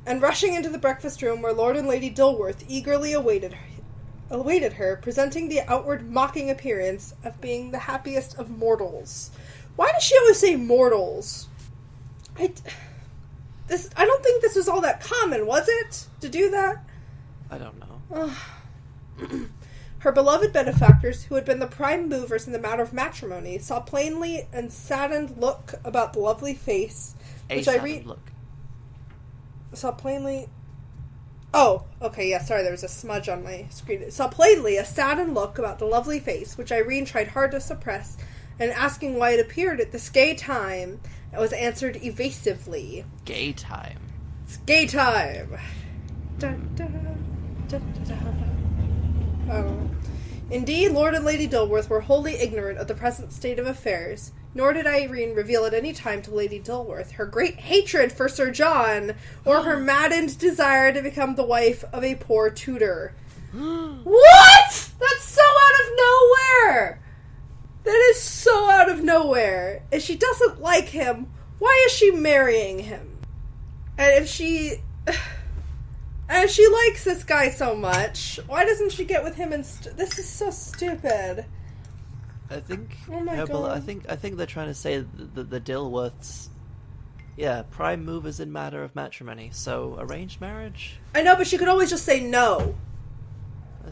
And rushing into the breakfast room where Lord and Lady Dilworth eagerly awaited her, presenting the outward mocking appearance of being the happiest of mortals. Why does she always say mortals? I don't think this was all that common, was it? To do that? I don't know. Her beloved benefactors, who had been the prime movers in the matter of matrimony, saw plainly and saddened look about the lovely face, which I read. Look. Saw plainly. Oh, okay, yeah, sorry, there was a smudge on my screen. Saw plainly a saddened look about the lovely face, which Irene tried hard to suppress, and asking why it appeared at this gay time, it was answered evasively. Gay time. It's gay time. Dun, dun, dun, dun, dun. Indeed, Lord and Lady Dilworth were wholly ignorant of the present state of affairs, nor did Irene reveal at any time to Lady Dilworth her great hatred for Sir John, or her maddened desire to become the wife of a poor tutor. What?! That's so out of nowhere! That is so out of nowhere. If she doesn't like him, why is she marrying him? And if she likes this guy so much, why doesn't she get with him this is so stupid. I think... Oh my God. I think they're trying to say that the Dilworths... Yeah, prime movers in matter of matrimony. So, arranged marriage? I know, but she could always just say no.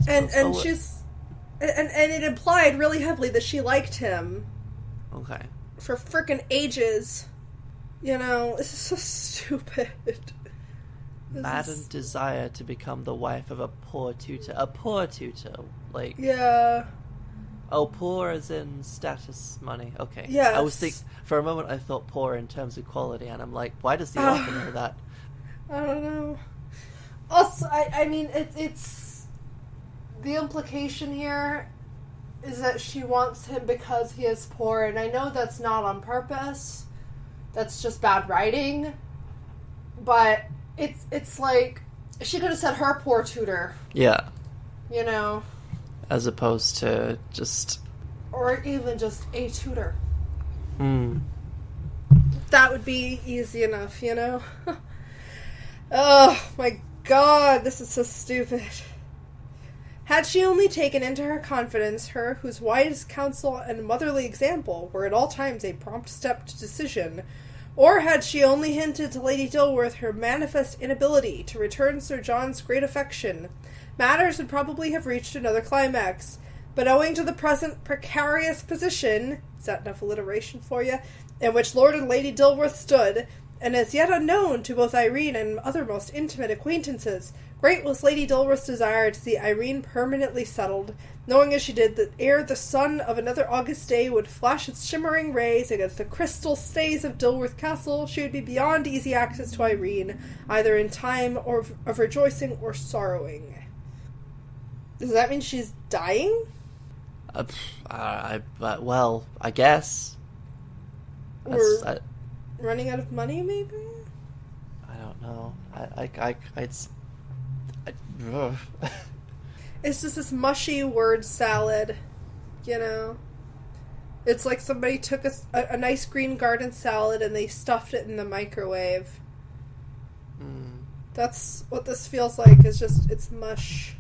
And it implied really heavily that she liked him. Okay. For frickin' ages. You know, this is so stupid. Maddened desire to become the wife of a poor tutor. A poor tutor. Yeah. Oh, poor as in status money. Okay. Yes. I was for a moment I thought poor in terms of quality, and I'm like, why does the author know that? I don't know. Also, I mean, it's... The implication here is that she wants him because he is poor, and I know that's not on purpose. That's just bad writing. But it's like, she could have said her poor tutor. Yeah. You know? As opposed to just... Or even just a tutor. Hmm. That would be easy enough, you know? Oh, my God, this is so stupid. Had she only taken into her confidence her whose wise counsel and motherly example were at all times a prompt step to decision, or had she only hinted to Lady Dilworth her manifest inability to return Sir John's great affection, matters would probably have reached another climax. But owing to the present precarious position, is that enough alliteration for you, in which Lord and Lady Dilworth stood, and as yet unknown to both Irene and other most intimate acquaintances, great was Lady Dilworth's desire to see Irene permanently settled, knowing as she did that ere the sun of another August day would flash its shimmering rays against the crystal stays of Dilworth Castle, she would be beyond easy access to Irene, either in time of rejoicing or sorrowing. Does that mean she's dying? Well, I guess. Or running out of money, maybe? I don't know. It's just this mushy word salad, you know? It's like somebody took a nice green garden salad and they stuffed it in the microwave. That's what this feels like, is just, it's mush.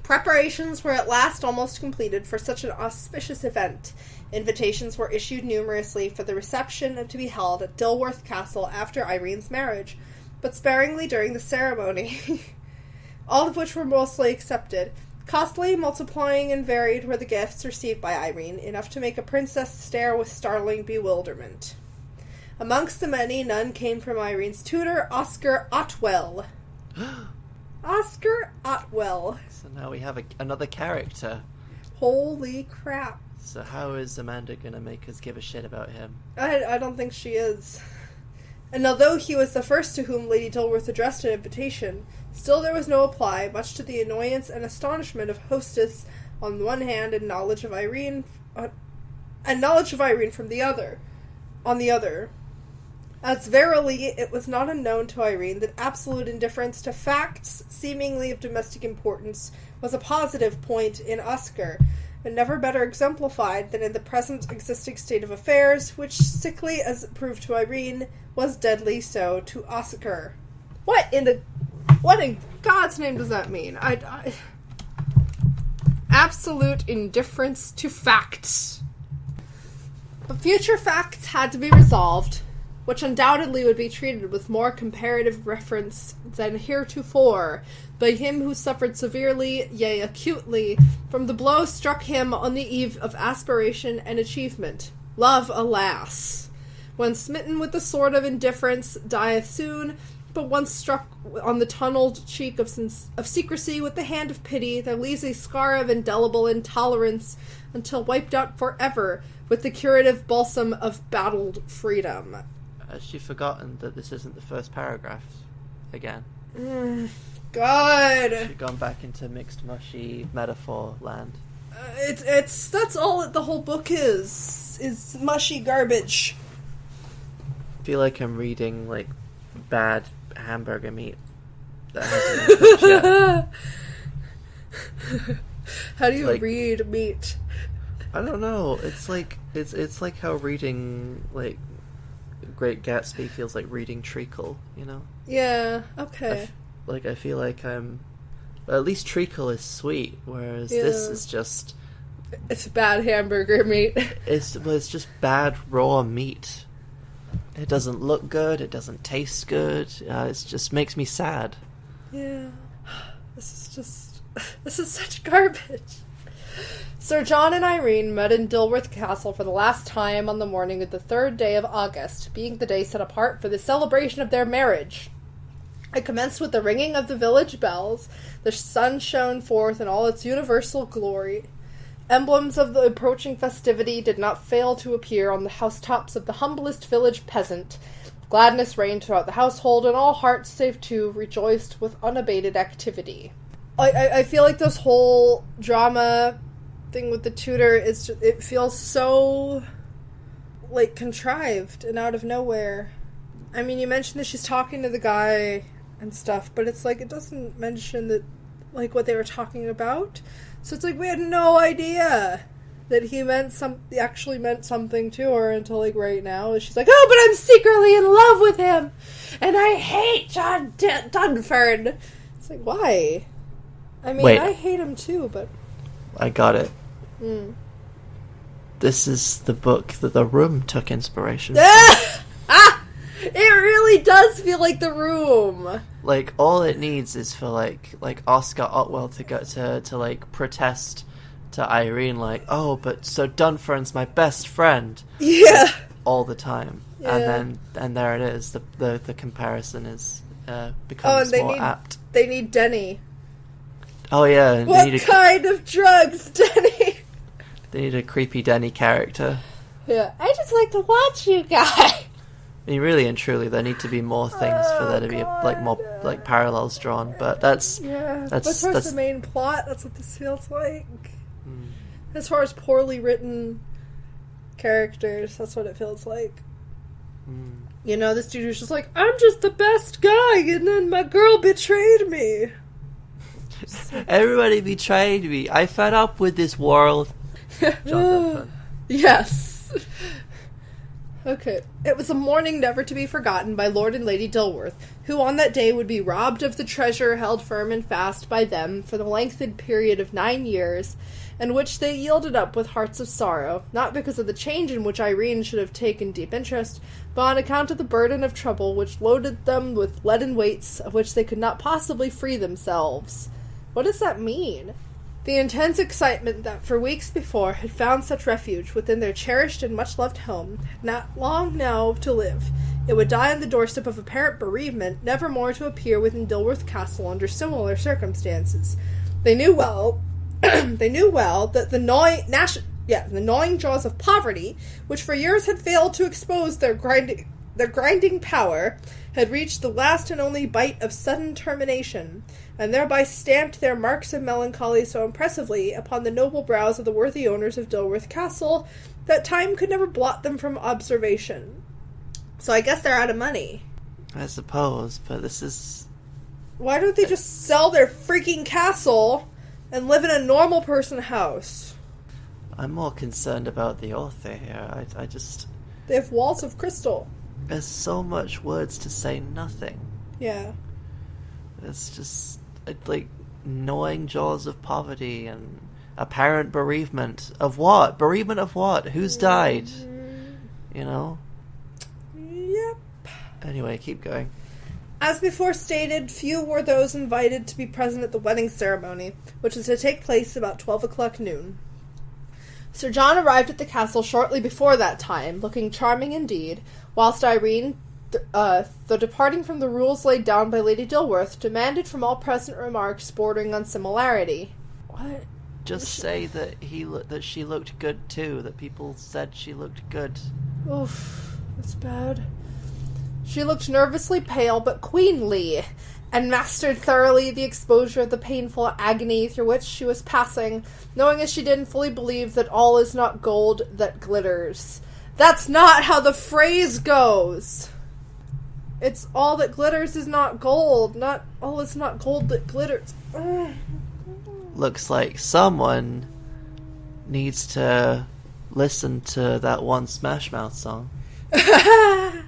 Preparations were at last almost completed for such an auspicious event. Invitations were issued numerously for the reception to be held at Dilworth Castle after Irene's marriage, but sparingly during the ceremony, all of which were mostly accepted. Costly, multiplying, and varied were the gifts received by Irene, enough to make a princess stare with startling bewilderment. Amongst the many, none came from Irene's tutor, Oscar Otwell. Oscar Otwell. So now we have another character. Holy crap. So how is Amanda going to make us give a shit about him? I don't think she is. And although he was the first to whom Lady Dilworth addressed an invitation, still there was no reply, much to the annoyance and astonishment of hostess on the one hand, and knowledge of Irene from the other. On the other. As verily it was not unknown to Irene that absolute indifference to facts seemingly of domestic importance was a positive point in Oscar, and never better exemplified than in the present existing state of affairs, which, sickly as it proved to Irene, was deadly so to Oscar. What in God's name does that mean? Absolute indifference to facts. But future facts had to be resolved, which undoubtedly would be treated with more comparative reference than heretofore by him who suffered severely, yea, acutely, from the blow struck him on the eve of aspiration and achievement. Love, alas! When smitten with the sword of indifference, dieth soon, but once struck on the tunneled cheek of secrecy with the hand of pity, there leaves a scar of indelible intolerance until wiped out forever with the curative balsam of battled freedom. Has she forgotten that this isn't the first paragraph again? God! She's gone back into mixed mushy metaphor land. That's all the whole book is mushy garbage. I feel like I'm reading, like, bad hamburger meat that hasn't been cooked yet. How do you read meat? I don't know. It's like how reading, like, Great Gatsby feels like reading treacle, you know? Yeah, okay. I feel like I'm... At least treacle is sweet, whereas this is just... It's bad hamburger meat. It's just bad raw meat. It doesn't look good, it doesn't taste good, it just makes me sad. Yeah. This is such garbage. Sir John and Irene met in Dilworth Castle for the last time on the morning of the 3rd day of August, being the day set apart for the celebration of their marriage. It commenced with the ringing of the village bells. The sun shone forth in all its universal glory. Emblems of the approaching festivity did not fail to appear on the housetops of the humblest village peasant. Gladness reigned throughout the household, and all hearts save two rejoiced with unabated activity. I feel like this whole drama thing with the tutor it feels so, like, contrived and out of nowhere. I mean, you mentioned that she's talking to the guy and stuff, but it's like, it doesn't mention that, like, what they were talking about. So it's like, we had no idea that he actually meant something to her until, like, right now. She's like, oh, but I'm secretly in love with him, and I hate John Dunford. It's like, why? I mean, wait. I hate him too, but... I got it. This is the book that The Room took inspiration from. It really does feel like The Room. Like, all it needs is for, like Oscar Otwell to go to like, protest to Irene, like, oh, but so Dunfern's my best friend. Yeah. All the time. Yeah. And there it is. The comparison is becomes more apt. They need Denny. Oh, yeah. What kind of drugs, Denny? They need a creepy Denny character. Yeah. I just like to watch you guys. I mean, really and truly, there need to be more things for there to be, like, more, like, parallels drawn, but that's... Yeah, that's the main plot, that's what this feels like. As far as poorly written characters, that's what it feels like. You know, this dude who's just like, I'm just the best guy, and then my girl betrayed me. Everybody betrayed me. I fed up with this world. John Yes. Okay. It was a morning never to be forgotten by Lord and Lady Dilworth, who on that day would be robbed of the treasure held firm and fast by them for the lengthened period of 9 years, and which they yielded up with hearts of sorrow, not because of the change in which Irene should have taken deep interest, but on account of the burden of trouble which loaded them with leaden weights of which they could not possibly free themselves. What does that mean? The intense excitement that for weeks before had found such refuge within their cherished and much-loved home had not long now to live. It would die on the doorstep of apparent bereavement, never more to appear within Dilworth Castle under similar circumstances. They knew well that the gnawing jaws of poverty, which for years had failed to expose their grinding power, had reached the last and only bite of sudden termination, and thereby stamped their marks of melancholy so impressively upon the noble brows of the worthy owners of Dilworth Castle that time could never blot them from observation. So I guess they're out of money. I suppose, but this is... Why don't they just sell their freaking castle and live in a normal person house? I'm more concerned about the author here. I just... They have walls of crystal. There's so much words to say nothing. Yeah. It's just, like, gnawing jaws of poverty and apparent bereavement. Of what? Bereavement of what? Who's died? You know? Yep. Anyway, keep going. As before stated, few were those invited to be present at the wedding ceremony, which was to take place about 12 o'clock noon. Sir John arrived at the castle shortly before that time, looking charming indeed, whilst Irene, though departing from the rules laid down by Lady Dilworth, demanded from all present remarks bordering on similarity. What? Just say that that she looked good too, that people said she looked good. Oof, that's bad. She looked nervously pale but queenly, and mastered thoroughly the exposure of the painful agony through which she was passing, knowing as she did and fully believed that all is not gold that glitters. That's not how the phrase goes! It's all that glitters is not gold, not all is not gold that glitters. Looks like someone needs to listen to that one Smash Mouth song. I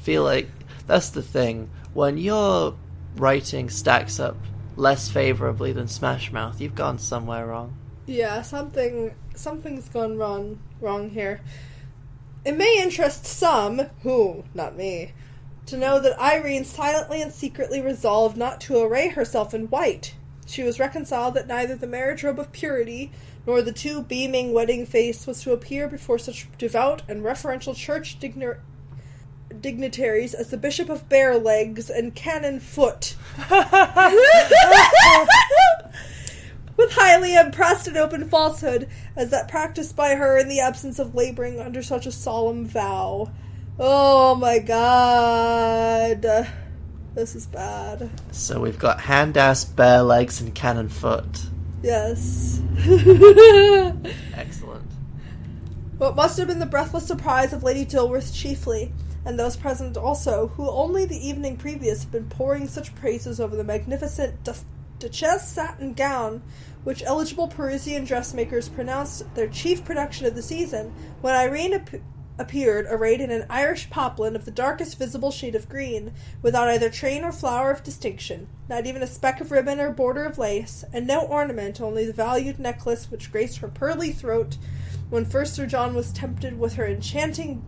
feel like that's the thing. When your writing stacks up less favorably than Smash Mouth, you've gone somewhere wrong. Yeah, something's gone wrong here. It may interest some, who, not me, to know that Irene silently and secretly resolved not to array herself in white. She was reconciled that neither the marriage robe of purity nor the too beaming wedding face was to appear before such devout and reverential church dignitaries as the Bishop of Bare Legs and Canon Foot. With highly impressed and open falsehood, as that practiced by her in the absence of laboring under such a solemn vow. Oh my god. This is bad. So we've got hand-ass, bare legs, and cannon foot. Yes. Excellent. What must have been the breathless surprise of Lady Dilworth chiefly, and those present also, who only the evening previous had been pouring such praises over the magnificent Duchesse satin gown, which eligible Parisian dressmakers pronounced their chief production of the season, when Irene appeared arrayed in an Irish poplin of the darkest visible shade of green, without either train or flower of distinction, not even a speck of ribbon or border of lace, and no ornament, only the valued necklace which graced her pearly throat, when first Sir John was tempted with her enhancing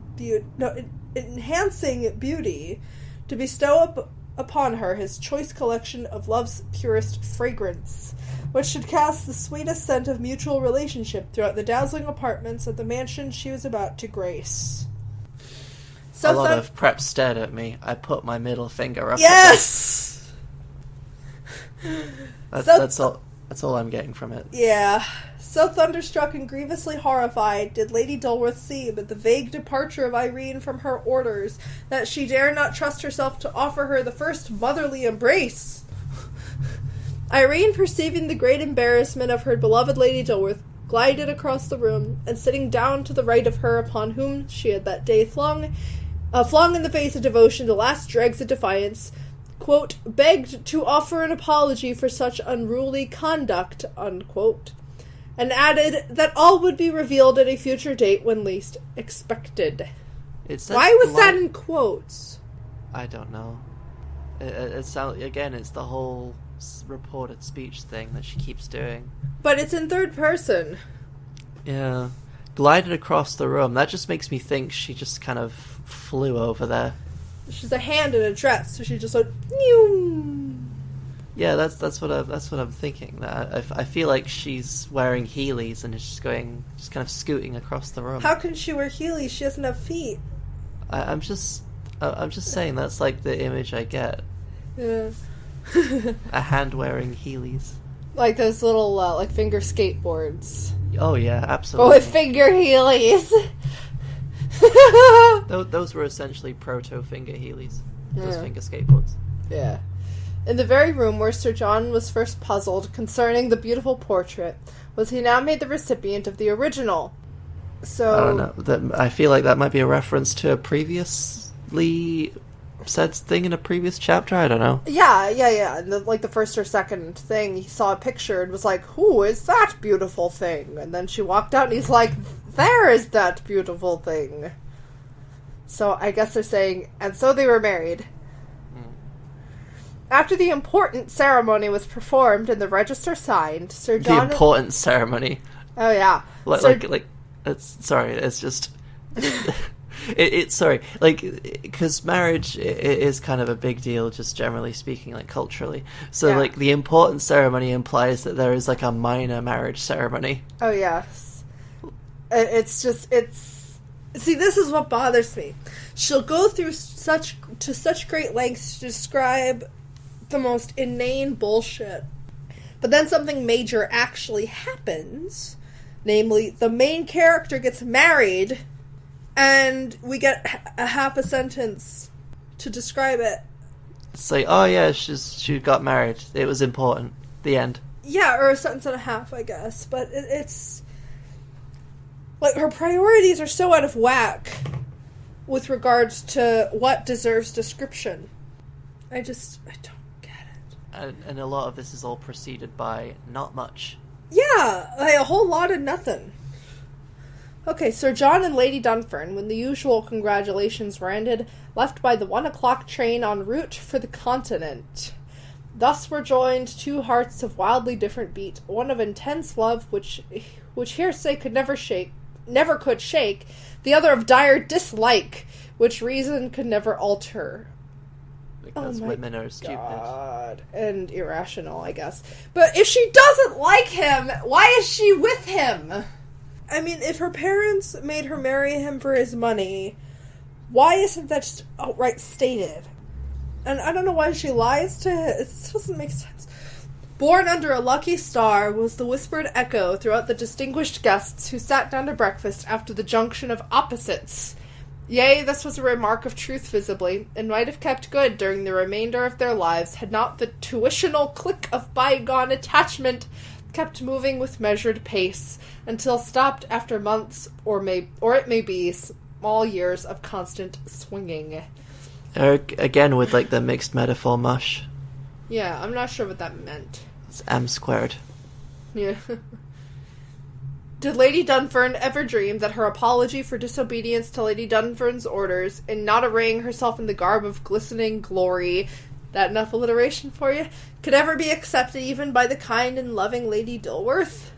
beauty to bestow upon her his choice collection of love's purest fragrance, which should cast the sweetest scent of mutual relationship throughout the dazzling apartments of the mansion she was about to grace. A lot of prep stared at me. I put my middle finger up. Yes! That's all I'm getting from it. Yeah. So thunderstruck and grievously horrified did Lady Dilworth seem at the vague departure of Irene from her orders that she dare not trust herself to offer her the first motherly embrace. Irene, perceiving the great embarrassment of her beloved Lady Dilworth, glided across the room, and sitting down to the right of her upon whom she had that day flung in the face of devotion the last dregs of defiance, quote, begged to offer an apology for such unruly conduct, unquote. and added that all would be revealed at a future date when least expected. Why was that in quotes? I don't know. It sounds, again, it's the whole reported speech thing that she keeps doing. But it's in third person. Yeah. Glided across the room. That just makes me think she just kind of flew over there. She's a hand in a dress, so she just went, New! Yeah, that's what I'm thinking. I feel like she's wearing Heelys and is just kind of scooting across the room. How can she wear Heelys? She doesn't have feet. I'm just saying that's like the image I get. Yeah. A hand wearing Heelys. Like those little like finger skateboards. Oh yeah, absolutely. But with finger Heelys. Those were essentially proto finger Heelys. Those finger skateboards. Yeah. In the very room where Sir John was first puzzled concerning the beautiful portrait, was he now made the recipient of the original. So I don't know. I feel like that might be a reference to a previously said thing in a previous chapter. I don't know. Yeah. And the first or second thing, he saw a picture and was like, "Who is that beautiful thing?" And then she walked out and he's like, "There is that beautiful thing." So I guess they're saying, and so they were married. After the important ceremony was performed and the register signed, Sir John... The important ceremony. Oh, yeah. It's just... sorry, because marriage is kind of a big deal, just generally speaking, like, culturally. So, yeah. The important ceremony implies that there is, like, a minor marriage ceremony. Oh, yes. See, this is what bothers me. She'll go through such great lengths to describe the most inane bullshit. But then something major actually happens. Namely, the main character gets married, and we get a half a sentence to describe it. It's like, oh yeah, she got married. It was important. The end. Yeah, or a sentence and a half, I guess. But it's... like, her priorities are so out of whack with regards to what deserves description. I don't get it. And a lot of this is all preceded by not much. Yeah, like a whole lot of nothing. Okay, Sir John and Lady Dunfern, when the usual congratulations were ended, left by the 1 o'clock train en route for the continent. Thus were joined two hearts of wildly different beat, one of intense love, which hearsay could never could shake, the other of dire dislike, which reason could never alter. Because women are stupid. God. And irrational, I guess. But if she doesn't like him, why is she with him? I mean, if her parents made her marry him for his money, why isn't that just outright stated? And I don't know why she lies to him. It doesn't make sense. Born under a lucky star was the whispered echo throughout the distinguished guests who sat down to breakfast after the junction of opposites. Yea, this was a remark of truth visibly, and might have kept good during the remainder of their lives had not the tuitional click of bygone attachment kept moving with measured pace, until stopped after months, or it may be, small years of constant swinging. Again with, the mixed metaphor mush. Yeah, I'm not sure what that meant. It's M squared. Yeah. Did Lady Dunfern ever dream that her apology for disobedience to Lady Dunfern's orders, in not arraying herself in the garb of glistening glory, that enough alliteration for you, could ever be accepted even by the kind and loving Lady Dilworth?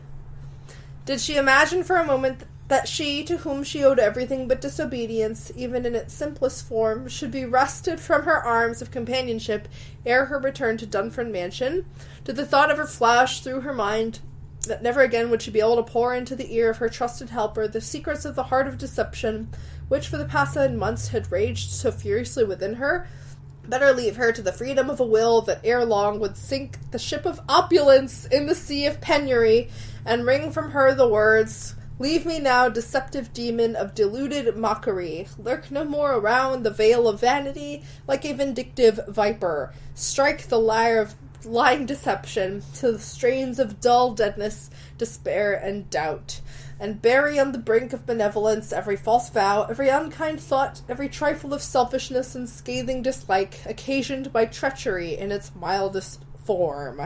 Did she imagine for a moment that she, to whom she owed everything but disobedience, even in its simplest form, should be wrested from her arms of companionship ere her return to Dunfern Mansion? Did the thought ever flash through her mind that never again would she be able to pour into the ear of her trusted helper the secrets of the heart of deception, which for the past 7 months had raged so furiously within her? Better leave her to the freedom of a will that ere long would sink the ship of opulence in the sea of penury, and wring from her the words, "Leave me now, deceptive demon of deluded mockery. Lurk no more around the veil of vanity, like a vindictive viper. Strike the lyre of lying deception to the strains of dull deadness, despair, and doubt, and bury on the brink of benevolence every false vow, every unkind thought, every trifle of selfishness and scathing dislike occasioned by treachery in its mildest form."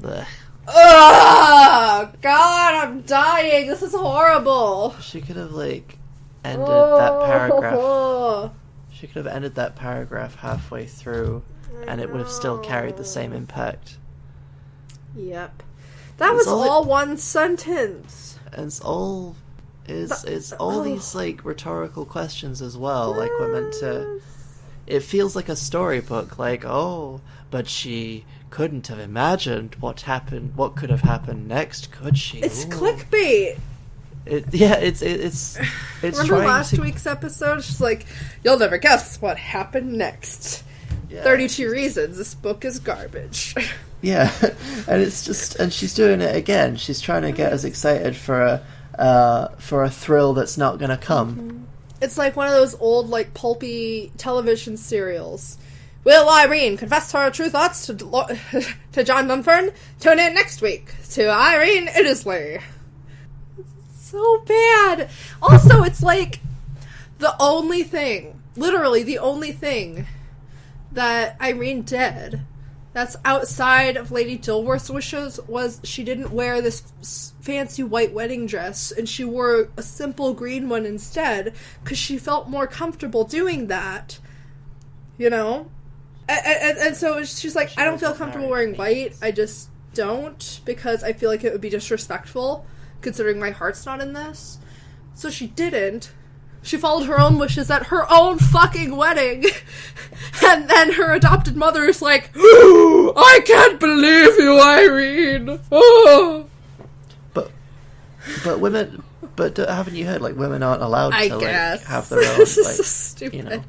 Ugh. Oh, God, I'm dying. This is horrible. She could have, like, ended that paragraph. She could have ended that paragraph halfway through, and it would have still carried the same impact. Yep. That was all one sentence. And it's all these, like, rhetorical questions as well. Like, we're meant to... It feels like a storybook, like, oh, but she couldn't have imagined what could have happened next, could she? It's clickbait. It's Remember last week's episode? She's like, you'll never guess what happened next. Yeah. 32 reasons this book is garbage. Yeah, and it's just, and she's doing it again. She's trying to get us excited for a thrill that's not going to come. Mm-hmm. It's like one of those old, like, pulpy television serials. Will Irene confess her true thoughts to John Dunfern? Tune in next week to Irene Iddesleigh. So bad. Also, it's like the only thing, literally the only thing that Irene did that's outside of Lady Dilworth's wishes was she didn't wear this fancy white wedding dress and she wore a simple green one instead because she felt more comfortable doing that, you know? And so she's like, I don't feel comfortable wearing white. I just don't, because I feel like it would be disrespectful considering my heart's not in this. So she didn't. She followed her own wishes at her own fucking wedding. And then her adopted mother is like, oh, I can't believe you, Irene. Oh. But women, haven't you heard, like, women aren't allowed to, like, have their own, like, this is so stupid. You know,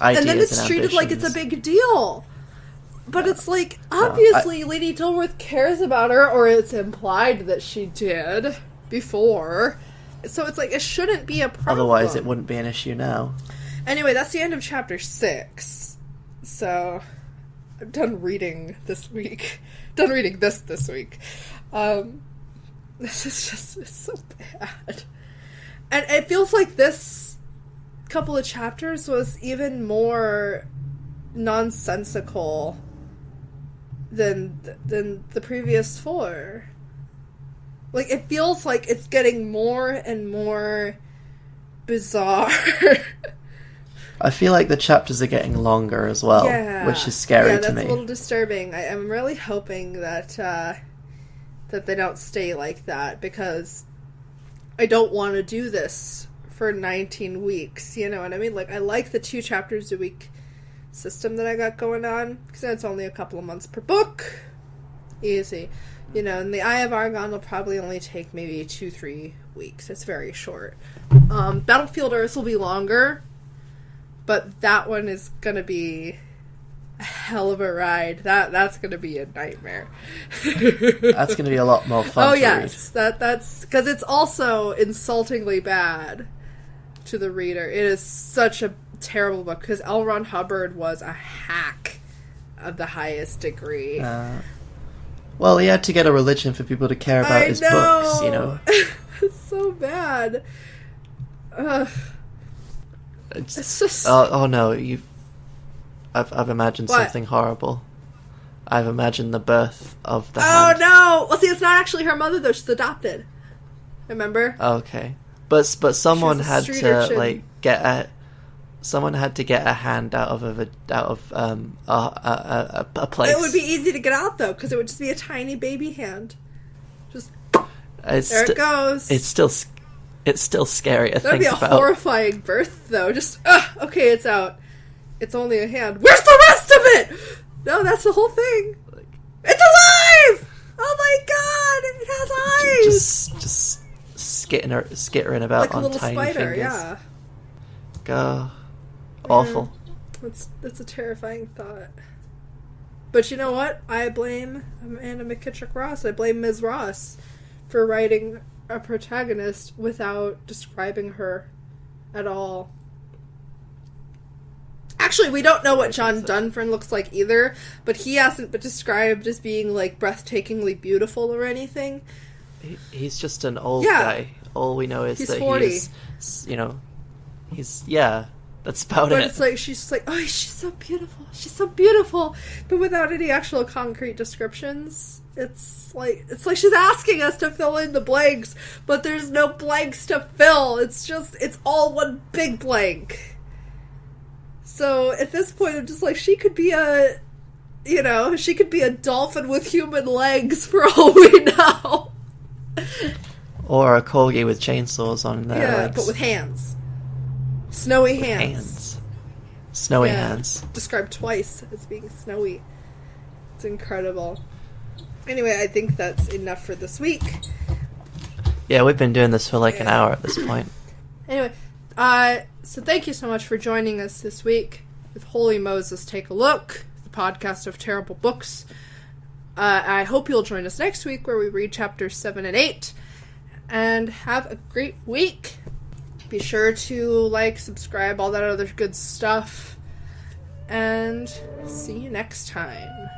ideas and then it's treated like it's a big deal. But it's like, obviously, Lady Dilworth cares about her, or it's implied that she did before. So it's like, it shouldn't be a problem. Otherwise, it wouldn't be an issue now. Anyway, that's the end of chapter 6. So, I'm done reading this week. Done reading this week. This is just, it's so bad. And it feels like this couple of chapters was even more nonsensical than the previous 4. Like, it feels like it's getting more and more bizarre. I feel like the chapters are getting longer as well, which is scary to me. Yeah, that's a little disturbing. I'm really hoping that that they don't stay like that, because I don't want to do this for 19 weeks, you know what I mean? Like, I like the 2 chapters a week system that I got going on, because it's only a couple of months per book. Easy. You know, and the Eye of Argon will probably only take maybe 2-3 weeks. It's very short. Battlefield Earth will be longer, but that one is going to be a hell of a ride. That's going to be a nightmare. That's going to be a lot more fun to yes. That's because it's also insultingly bad to the reader. It is such a terrible book, because L. Ron Hubbard was a hack of the highest degree. Well, he had to get a religion for people to care about his books, you know. It's so bad. It's just... Oh no, I've imagined something horrible. I've imagined the birth of the hand. No! Well, see, it's not actually her mother, though. She's adopted. Remember? Okay. But someone had to, like, someone had to get a hand out of a place. It would be easy to get out, though, because it would just be a tiny baby hand. Just there it goes. It's still scary to think about. That'd be a horrifying birth, though. Just okay, it's out. It's only a hand. Where's the rest of it? No, that's the whole thing. It's alive! Oh my god! It has eyes. Just skittering about like on a little tiny spider, fingers. yeah. Go. Awful. That's a terrifying thought. But you know what? I blame Amanda McKittrick Ross. I blame Ms. Ross for writing a protagonist without describing her at all. Actually, we don't know what John Dunfern looks like either, but he hasn't been described as being, like, breathtakingly beautiful or anything. He's just an old guy. All we know is he's that 40. he's, you know, he's, That's about but it. it's like, she's just like, oh, she's so beautiful. She's so beautiful. But without any actual concrete descriptions. It's like she's asking us to fill in the blanks, but there's no blanks to fill. It's all one big blank. So at this point, I'm just like, she could be a dolphin with human legs for all we know. Or a corgi with chainsaws on their legs. But with hands. Snowy hands. Snowy hands. Described twice as being snowy. It's incredible. Anyway, I think that's enough for this week. Yeah, we've been doing this for like an hour at this point. Anyway, so thank you so much for joining us this week with Holy Moses Take a Look, the podcast of terrible books. I hope you'll join us next week where we read chapters 7 and 8. And have a great week. Be sure to like, subscribe, all that other good stuff. And see you next time.